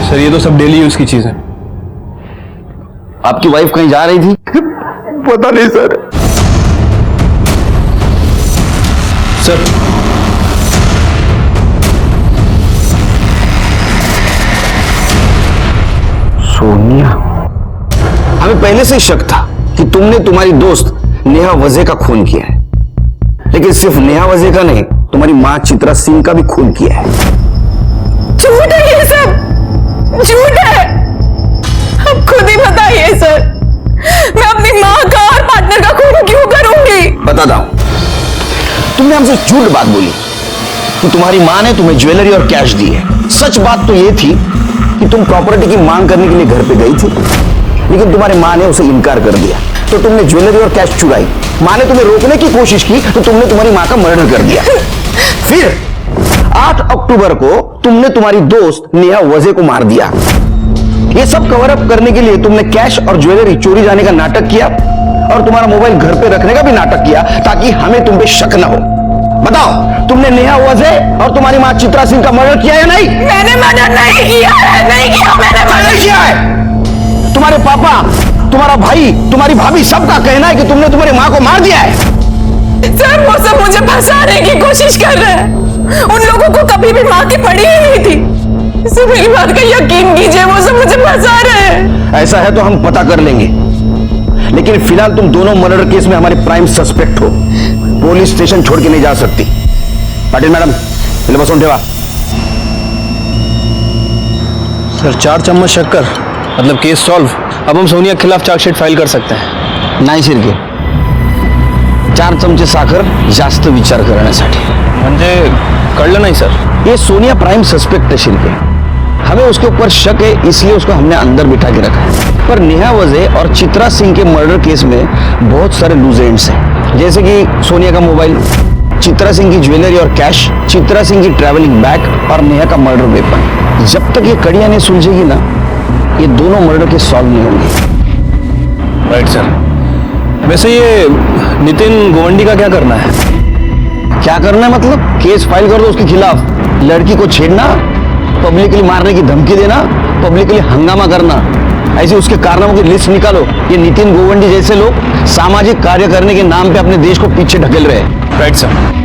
सर ये तो सब डेली यूज की चीज है। आपकी वाइफ कहीं जा रही थी? पता नहीं सर। सर सोनिया, हमें पहले से ही शक था कि तुमने तुम्हारी दोस्त नेहा वजह का खून किया है, लेकिन सिर्फ नेहा वजह का नहीं, तुम्हारी मां चित्रा सिंह का भी खून किया है। झूठ है ये सब, झूठ है। आप खुद ही बताइए सर, मैं अपनी माँ का और पार्टनर का खून क्यों करूंगी? बताता हूं। तुमने हमसे झूठ बात बोली कि तुम्हारी मां ने तुम्हें ज्वेलरी और कैश दी है। सच बात तो यह थी कि तुम प्रॉपर्टी की मांग करने के लिए घर पे गई थी, लेकिन तुम्हारी मां ने उसे इनकार कर दिया, तो तुमने ज्वेलरी और कैश चुराई। मां ने तुम्हें रोकने की कोशिश की तो तुमने तुम्हारी मां का मर्डर कर दिया। फिर 8 अक्टूबर को तुमने तुम्हारी दोस्त नेहा वजह को मार दिया। ये सब कवर अप करने के लिए तुमने कैश और ज्वेलरी चोरी जाने का नाटक किया और तुम्हारा मोबाइल घर पे रखने का भी नाटक किया, ताकि हमें तुम पे शक न हो। बताओ, तुमने नेहा वजह और तुम्हारी मां चित्रा सिंह का मर्डर किया है या नहीं? मैंने मर्डर नहीं किया है, नहीं किया, मैंने मर्डर किया है। तुम्हारे पापा, तुम्हारा भाई, तुम्हारी भाभी, सबका कहना है कि तुमने तुम्हारी मां को मार दिया है। सर वो सब मुझे फंसाने की कोशिश कर रहे हैं। उन लोगों को कभी भी मां की पड़ी ही नहीं थी। सर मेरी बात का यकीन कीजिए, वो सब मुझे फंसा रहे हैं। ऐसा है तो हम पता कर लेंगे, लेकिन फिलहाल तुम दोनों मर्डर केस में हमारे प्राइम सस्पेक्ट हो। पुलिस स्टेशन छोड़ के नहीं जा सकती। पाटिल मैडम, पहले बस ठेवा। सर 4 चम्मच शक्कर मतलब केस सॉल्व। अब हम सोनिया के खिलाफ चार्जशीट फाइल कर सकते हैं। नाही शिर्के, 4 चमचे साखर जास्त विचार करण्यासाठी। म्हणजे कळलं नाही सर। ये सोनिया प्राइम सस्पेक्ट है शिर्के, हमें उसके ऊपर शक है, इसलिए उसको हमने अंदर बिठा के रखा है। पर नेहा वजह और चित्रा सिंह के मर्डर केस में बहुत सारे लूज एंड्स हैं, जैसे कि सोनिया का मोबाइल, चित्रा सिंह की ज्वेलरी और कैश, चित्रा सिंह की ट्रैवलिंग बैग और नेहा का मर्डर वेपन। जब तक ये कड़ियां नहीं सुलझेगी ना, ये दोनों मर्डर केस सॉल्व नहीं होंगे। Right sir. वैसे ये नितिन गोवंडी का क्या करना है? क्या करना है मतलब? केस फाइल कर दो उसके खिलाफ। लड़की को छेड़ना, पब्लिकली मारने की धमकी देना, पब्लिकली हंगामा करना, ऐसे उसके कारनामों की लिस्ट निकालो। ये नितिन गोवंडी जैसे लोग सामाजिक कार्य करने के नाम पे अपने देश को पीछे ढकेल रहे हैं। Right sir.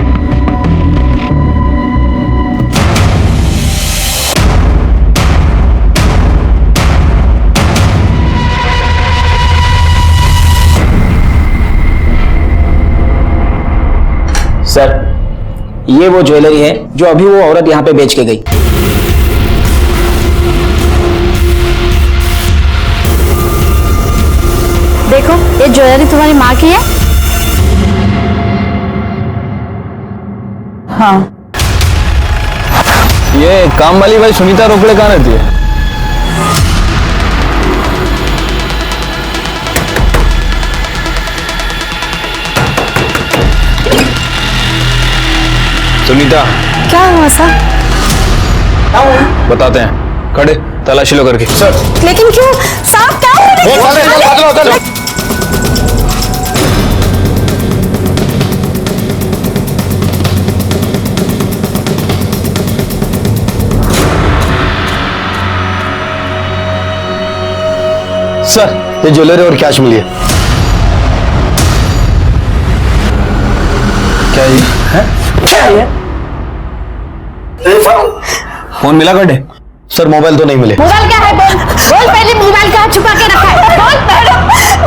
सर ये वो ज्वेलरी है जो अभी वो औरत यहाँ पे बेच के गई। देखो ये ज्वेलरी तुम्हारी माँ की है। हाँ, ये काम वाली भाई सुनीता रोकड़े कहाँ रहती है? सुनीता, क्या हुआ सर? बताते हैं, खड़े तलाशी लो करके। सर लेकिन क्यों साहब, क्या हुआ? सर ये ज्वेलरी और कैश मिली है। क्या ये है? क्या ये? फोन मिला कटे? सर मोबाइल तो नहीं मिले। मोबाइल क्या है? बोल बोल, पहले मोबाइल कहाँ छुपा के रखा है? बोल। मैडम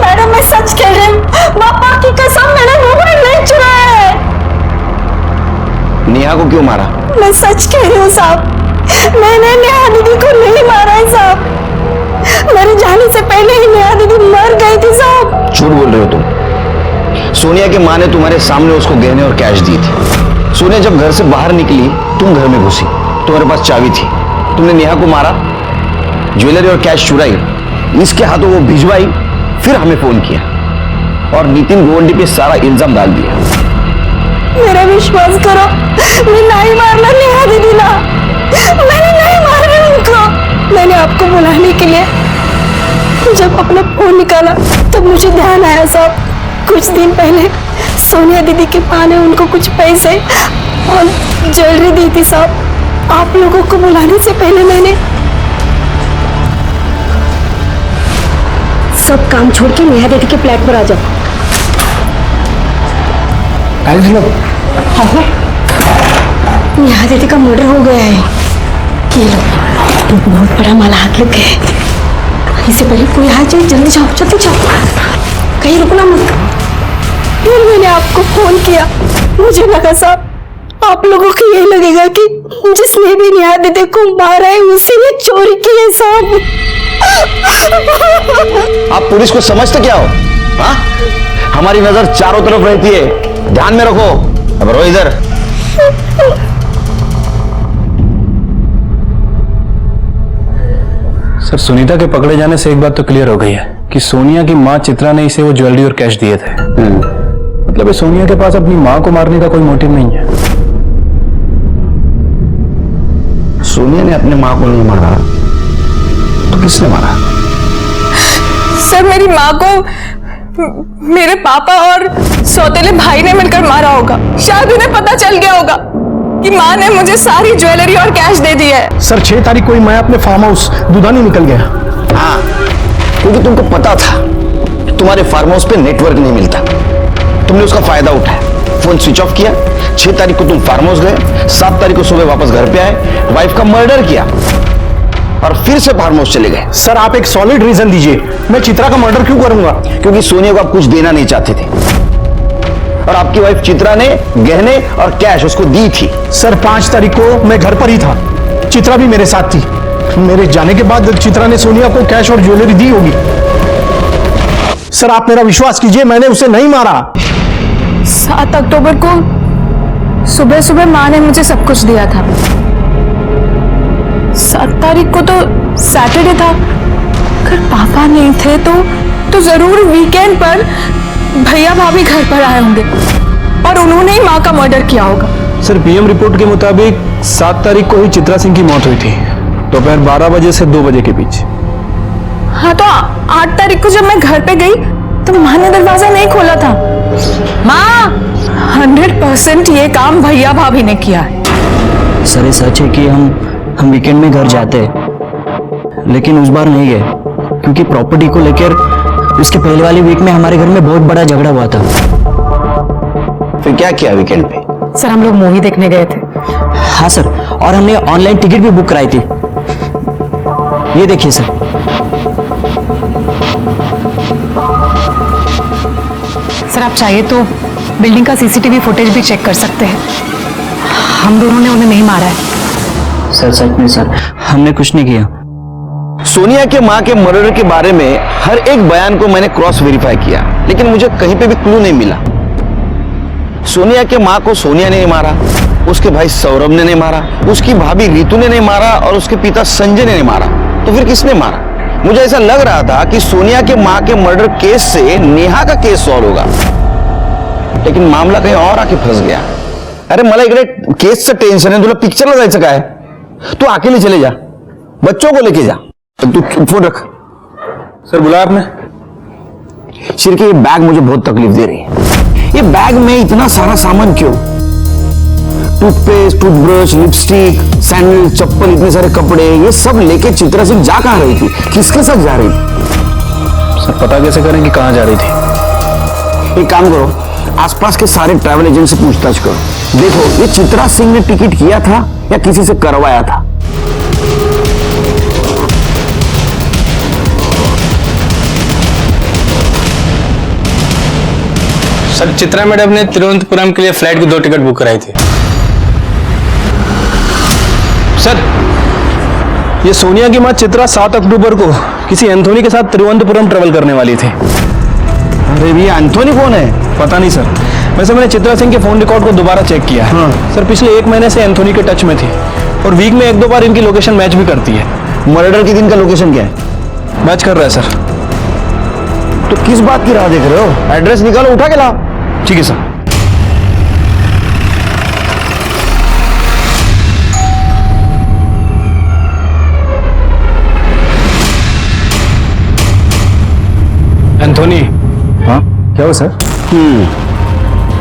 मैडम मैं सच कह रही हूँ, पापा की कसम, मैंने मोबाइल नहीं चुराया है। नेहा को क्यों मारा? मैं सच कह रही हूँ साहब, मैंने नेहा दीदी को नहीं मारा है साहब। मेरे जाने से पहले ही नेहा दीदी मर गई थी साहब। झूठ बोल रहे हो तुम। सोनिया की माँ ने तुम्हारे सामने उसको गहने और कैश दी थी। सोनिया जब घर से बाहर निकली, तुम घर में घुसी तुम्हारे पास चाबी थी, तुमने नेहा को मारा, ज्वेलरी और कैश चुराई, इसके हाथों वो भिजवाई, फिर हमें फोन किया और नितिन गोवंडी पे सारा इल्जाम डाल दिया। मेरा विश्वास करो, मैं नहीं मारना नेहा दीदी ना, मैंने नहीं मारा उनको। मैंने आपको बुलाने के लिए जब अपना फोन निकाला तब मुझे ध्यान आया साहब, कुछ दिन पहले सोनिया दीदी के माँ ने उनको कुछ पैसे और ज्वेलरी दी थी साहब। आप लोगों को बुलाने से पहले मैंने सब काम छोड़ के नेहा दीदी के फ्लैट पर आ जाओ। नेहा दीदी का मर्डर हो गया है। ये लो, तो बहुत बड़ा माला हाथ लग गया है। इससे पहले कोई आ जाए, जल्दी जाओ, जल्दी जाओ, कहीं रुकना मत। फिर मैंने आपको फोन किया, मुझे लगा साहब आप लोगों को यही लगेगा कि जिसने भी नेहा दीदी को मारा है उसी ने चोरी की है साहब। आप पुलिस को समझते क्या हो? हाँ, हमारी नजर चारों तरफ रहती है, ध्यान में रखो। अब रो इधर। सर, सुनीता के पकड़े जाने से एक बात तो क्लियर हो गई है कि सोनिया की मां चित्रा ने इसे वो ज्वेलरी और कैश दिए थे। मतलब सोनिया के पास अपनी मां को मारने का कोई मोटिव नहीं है। सोनिया ने अपने मां को नहीं मारा तो किसने मारा? सर, मेरी माँ को मेरे पापा और सौतेले भाई ने मिलकर मारा होगा। शायद उन्हें पता चल गया होगा कि माँ ने मुझे सारी ज्वेलरी और कैश दे दी है। सर, 6 तारीख को ही मैं अपने फार्म हाउस दुधानी निकल गया। हाँ, क्योंकि तुमको पता था तुम्हारे फार्म हाउस पे नेटवर्क नहीं मिलता, तुमने उसका फायदा उठाया, फोन स्विच ऑफ किया। 6 तारीख को तुम फार्म हाउस गए, 7 तारीख को सुबह वापस घर पे आए, वाइफ का मर्डर किया और फिर से फार्म हाउस चले गए। सर, आप एक सॉलिड रीजन दीजिए, मैं चित्रा का मर्डर क्यों करूंगा? क्योंकि सोनिया को आप कुछ देना नहीं चाहते थे और आपकी वाइफ चित्रा ने गहने और कैश उसको दी थी। सर, 5 तारीख को मैं घर पर ही था, चित्रा भी मेरे साथ थी। मेरे जाने के बाद चित्रा ने सोनिया को कैश और ज्वेलरी दी होगी। सर, आप मेरा विश्वास कीजिए, मैंने उसे नहीं मारा। 7 अक्टूबर को सुबह सुबह माँ ने मुझे सब कुछ दिया था। 7 तारीख को तो सैटरडे था, अगर पापा नहीं थे तो जरूर वीकेंड पर भैया भाभी घर पर आए होंगे और उन्होंने ही माँ का मर्डर किया होगा। सर, पीएम रिपोर्ट के मुताबिक 7 तारीख को ही चित्रा सिंह की मौत हुई थी, दोपहर 12 बजे से 2 बजे के बीच। हाँ, तो 8 तारीख को जब मैं घर पे गई तो माँ ने दरवाजा नहीं खोला था। माँ, 100% ये काम भैया भाभी ने किया है। सर, ये सच है कि हम वीकेंड में घर जाते हैं, लेकिन उस बार नहीं गए क्योंकि प्रॉपर्टी को लेकर उसके पहले वाली वीक में हमारे घर में बहुत बड़ा झगड़ा हुआ था। फिर क्या किया वीकेंड पे? सर, हम लोग मूवी देखने गए थे। हाँ सर, और हमने ऑनलाइन टिकट भी बुक कराई थी। ये देखिए सर। सर, आप चाहिए तो बिल्डिंग का सीसीटीवी फुटेज भी चेक कर सकते हैं। हम दोनों ने उन्हें नहीं मारा है। सर, सच में सर, हमने कुछ नहीं किया। सोनिया के मां के मर्डर के बारे में हर एक बयान को मैंने क्रॉस वेरीफाई किया, लेकिन मुझे कहीं पे भी क्लू नहीं मिला। सोनिया के मां को सोनिया ने नहीं मारा, उसके भाई सौरभ ने नहीं मारा, उसकी भाभी रीतू ने नहीं मारा और उसके पिता संजय ने नहीं मारा। तो फिर किसने मारा? मुझे ऐसा लग रहा था कि सोनिया के मां के मर्डर केस से नेहा का केस सॉल्व होगा, लेकिन मामला कहीं और आके फंस गया। अरे मला इकडे केसचं टेन्शन आहे, तुला पिक्चरला जायचं काय? तू अकेले चले जा, बच्चों को लेके जा। तू फोन रख। सर, बुलाया आपने? सिर्फ ये बैग मुझे बहुत तकलीफ दे रही है। ये बैग में इतना सारा सामान क्यों? टूथपेस्ट, टूथब्रश, लिपस्टिक, सैंडल, चप्पल, इतने सारे कपड़े, ये सब लेके चित्रा सिंह जा कहां रही थी? किसके साथ जा रही थी? सर, पता कैसे करें कि कहां जा रही थी? एक काम करो, आसपास के सारे ट्रैवल एजेंट से पूछताछ करो। देखो, ये चित्रा सिंह ने टिकट किया था या किसी से करवाया था। सर, चित्रा मैडम ने तिरुवनंतपुरम के लिए फ्लाइट की 2 टिकट बुक कराई थी। सर, ये सोनिया की मां चित्रा 7 अक्टूबर को किसी एंथोनी के साथ तिरुवनंतपुरम ट्रेवल करने वाली थी। अरे भैया, एंथोनी कौन है? पता नहीं सर, वैसे मैंने चित्रा सिंह के फोन रिकॉर्ड को दोबारा चेक किया है। सर, पिछले 1 महीने से एंथोनी के टच में थी और वीक में 1-2 बार इनकी लोकेशन मैच भी करती है। मर्डर के दिन का लोकेशन क्या है? मैच कर रहा है सर। तो किस बात की राह देख रहे हो? एड्रेस निकालो, उठा के लाओ। ठीक है सर। एंथोनी। हाँ क्या हुआ सर?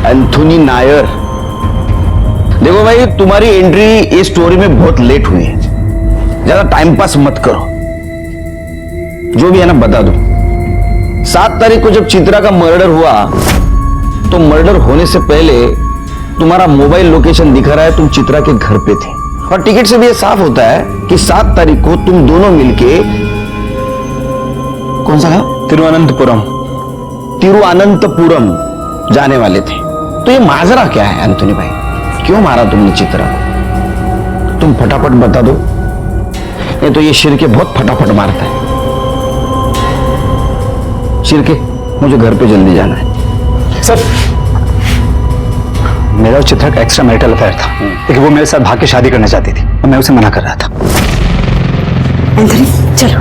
एंथोनी नायर। देखो भाई, तुम्हारी एंट्री इस स्टोरी में बहुत लेट हुई है। ज्यादा टाइम पास मत करो, जो भी है ना बता दो। 7 तारीख को जब चित्रा का मर्डर हुआ तो मर्डर होने से पहले तुम्हारा मोबाइल लोकेशन दिखा रहा है, तुम चित्रा के घर पे थे। और टिकट से भी ये साफ होता है कि 7 तारीख को तुम दोनों मिलके कौन सा गांव? तिरुवनंतपुरम जाने वाले थे। तो ये माजरा क्या है एंथोनी भाई? क्यों मारा तुमने चित्रा को? तुम फटाफट बता दो, नहीं तो ये शिरके बहुत फटाफट मारता है। शिरके, मुझे घर पे जल्दी जाना है। सर, मेरा और चित्रा का एक्स्ट्रा मैरिटल अफेयर था, लेकिन वो मेरे साथ भाग के शादी करना चाहती थी और मैं उसे मना कर रहा था। एंथनी चलो।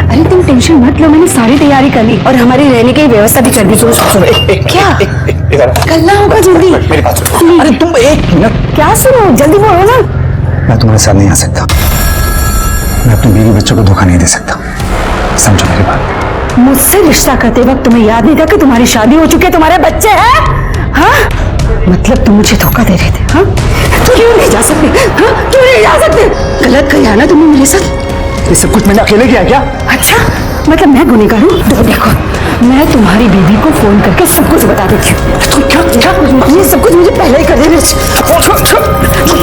अरे तुम टेंशन मत लो, मैंने सारी तैयारी कर ली और हमारी रहने की व्यवस्था भी कर दी। क्या करना होगा जल्दी? मेरी बात सुनो। अरे तुम एक मिनट। क्या सुनो, जल्दी बोलो ना। मैं तुम्हारे साथ नहीं आ सकता। मैं अपने बीवी बच्चों को धोखा नहीं दे सकता, समझो मेरी बात। मुझसे रिश्ता करते वक्त तुम्हें याद नहीं था कि तुम्हारी शादी हो चुकी है, तुम्हारे बच्चे हैं? हाँ, मतलब तुम मुझे धोखा दे रहे थे? हाँ, क्यों नहीं जा सकते? हाँ, क्यों नहीं जा सकते? गलत किया ना तुमने मेरे साथ। ये सब कुछ मैंने अकेले किया क्या? अच्छा, मतलब मैं गुनहगार हूँ? देखो, मैं तुम्हारी बीवी को फोन करके सब कुछ बता देती हूँ। ये सब कुछ मुझे पहले ही कर देना।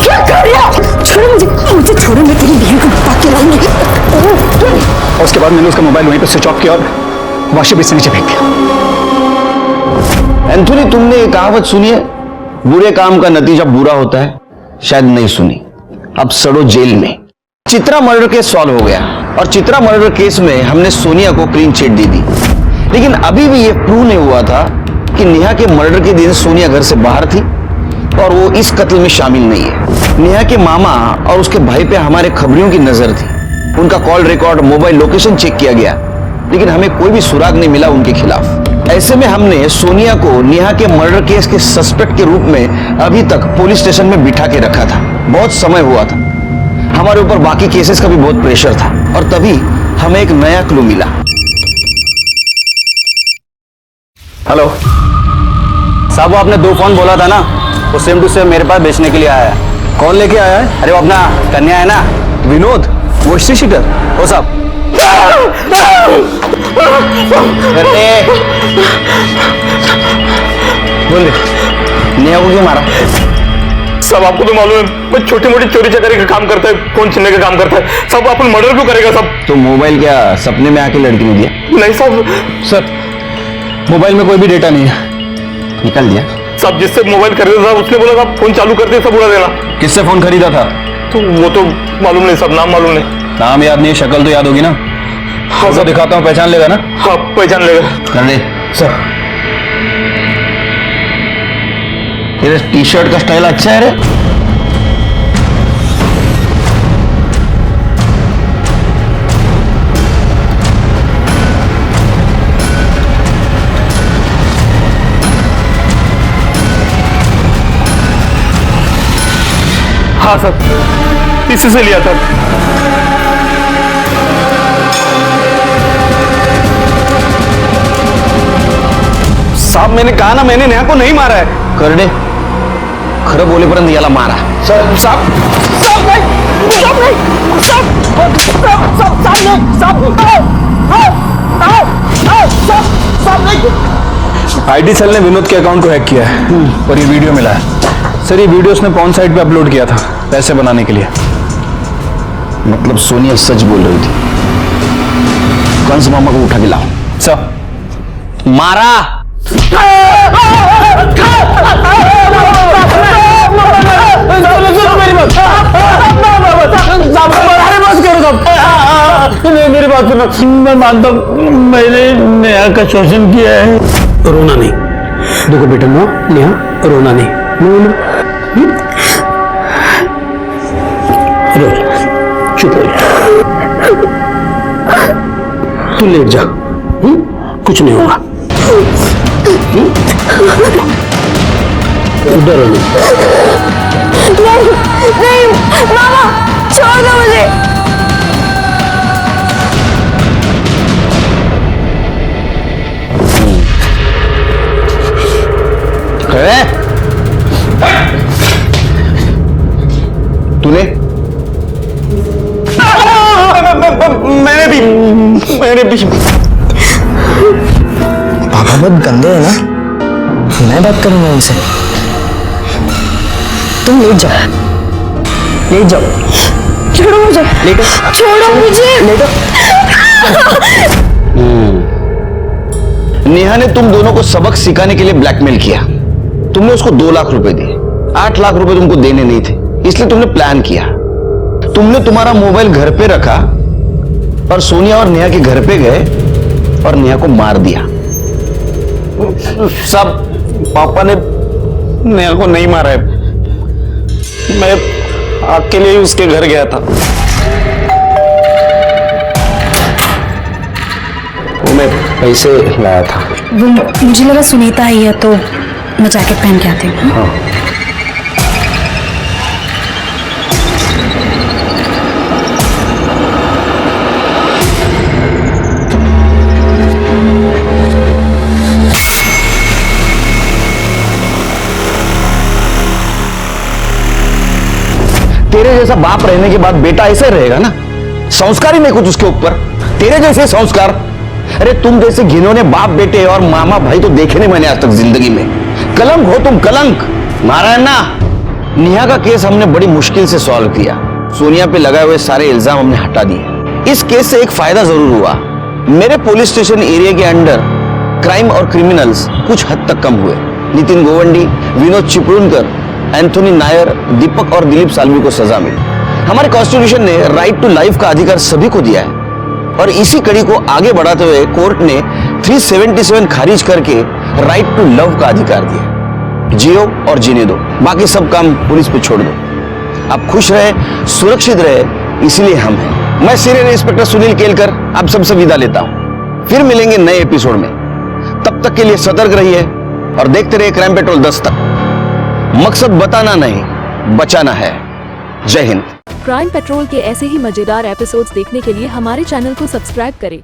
क्या कर रही हो? छोड़ो मुझे छोड़ो, मैं तेरी बीवी को बता के लाऊंगी। और उसके बाद मैंने उसका मोबाइल वहीं पर स्विच ऑफ किया और वॉशिंग मशीन से नीचे फेंक दिया। एंथोनी, तुमने एक कहावत सुनी है, बुरे काम का नतीजा बुरा होता है? शायद नहीं सुनी। अब सड़ो जेल में। चित्रा मर्डर केस सॉल्व हो गया और चित्रा मर्डर केस में हमने सोनिया को क्लीन चिट दे दी, लेकिन अभी भी यह प्रूव नहीं हुआ था कि नेहा के मर्डर के दिन सोनिया घर से बाहर थी और वो इस कत्ल में शामिल नहीं है। नेहा के मामा और उसके भाई पे हमारे खबरियों की नजर थी। उनका call record, mobile location check किया गया, लेकिन हमें कोई भी सुराग नहीं मिला उनके खिलाफ। ऐसे में हमने सोनिया को नेहा के मर्डर केस के सस्पेक्ट के रूप में अभी तक पुलिस स्टेशन में बिठा के रखा था। बहुत समय हुआ था, हमारे ऊपर बाकी केसेस का भी बहुत प्रेशर था और तभी हमें एक नया क्लू मिला। हेलो साहब, वो आपने 2 फोन बोला था ना, वो सेम टू सेम मेरे पास बेचने के लिए आया है। कौन लेके आया है? अरे वो अपना कन्या है ना, विनोद, वो शीटर। वो साहब। बोले नेहा को क्यों मारा? सब आपको तो मालूम है, मैं छोटी मोटी चोरी चकारी का काम करता है, फोन छीनने का काम करता है। सब अपन मर्डर क्यों करेगा? सब तो मोबाइल क्या सपने में आके लड़की ने दिया? नहीं साहब। सर, मोबाइल में कोई भी डेटा नहीं है। निकाल दिया? सब जिससे मोबाइल खरीदा था उसने बोला था फोन चालू कर दे, सब उड़ा देना। किससे फोन खरीदा था? तो वो तो मालूम नहीं, सब नाम मालूम नहीं। नाम याद नहीं है, शक्ल तो याद होगी ना? हाँ सर, दिखाता हूँ, पहचान लेगा ना? हाँ पहचान लेगा। कर ले सर। तेरे टी शर्ट का स्टाइल अच्छा है रे। हाँ सर, इसी से लिया था। साहब मैंने कहा ना, मैंने नेहा को नहीं मारा है। करडे, खरं बोलेपर्यंत याला मारा। सर साहब, आईटी सेल ने विनोद के अकाउंट को हैक किया है और ये वीडियो मिला है। सर, ये वीडियो उसने पॉर्न साइट पे अपलोड किया था पैसे बनाने के लिए। मतलब सोनिया सच बोल रही थी। कंस मामा को उठा के लाओ। सर, मारा। मेरी बात सुनो, मैं मानता हूँ मैंने नेहा का शोषण किया है। रोना नहीं। देखो बेटा, नेहा, रोना नहीं। रो चुप हो जा, तू लेट जा, कुछ नहीं होगा। डरो नहीं नहीं मामा, छोड़ दो मुझे। तूने मैंने भी पापा बहुत गंदे है ना, मैं बात करूंगा उनसे। तुम लेट जाओ, लेट जाओ। छोड़ो मुझे, लेटो, छोड़ो मुझे, लेटो। नेहा ने तुम दोनों को सबक सिखाने के लिए ब्लैकमेल किया। तुमने उसको 2 लाख रुपए दिए, 8 लाख रुपए तुमको देने नहीं थे, इसलिए तुमने प्लान किया। तुमने तुम्हारा मोबाइल घर पे रखा और सोनिया और नेहा के घर पे गए और नेहा को मार दिया। सब पापा ने नेहा को नहीं मारा है, मैं अकेले ही उसके घर गया था। वो मैं पैसे लाया था। वो मुझे लगा सुनीता आई है तो मैं जैकेट पहन के आती हूँ। हाँ। तेरे जैसा बाप रहने के बाद बेटा ऐसे रहेगा ना, संस्कार ही नहीं कुछ उसके ऊपर। तेरे जैसे संस्कार, अरे तुम जैसे घिनौने बाप बेटे और मामा भाई तो देखे नहीं मैंने आज तक जिंदगी में। कलंक हो तुम, कलंक। नारायण ना, नेहा का केस हमने बड़ी मुश्किल से सॉल्व किया। सोनिया पे लगाए हुए सारे इल्जाम हमने हटा दिए। इस केस से एक फायदा जरूर हुआ, मेरे पुलिस स्टेशन एरिया के अंडर क्राइम और क्रिमिनल्स कुछ हद तक कम हुए। नितिन गोवंडी, विनोद चिपळूणकर, एंथोनी नायर, दीपक और दिलीप साल्वी को सजा मिली। हमारे कॉन्स्टिट्यूशन ने राइट टू लाइफ का अधिकार सभी को दिया है और इसी कड़ी को आगे बढ़ाते हुए कोर्ट ने 377 खारिज करके राइट टू लव का अधिकार दिया। जियो और जीने दो, बाकी सब काम पुलिस पे छोड़ दो। आप खुश रहे, सुरक्षित रहे, इसीलिए हम हैं। मैं सीनियर इंस्पेक्टर सुनील केलकर आप सबसे विदा लेता हूं। फिर मिलेंगे नए एपिसोड में। तब तक के लिए सतर्क रहिए और देखते रहिए क्राइम पेट्रोल 10 तक। मकसद बताना नहीं, बचाना है। जय हिंद। क्राइम पेट्रोल के ऐसे ही मजेदार एपिसोड्स देखने के लिए हमारे चैनल को सब्सक्राइब करें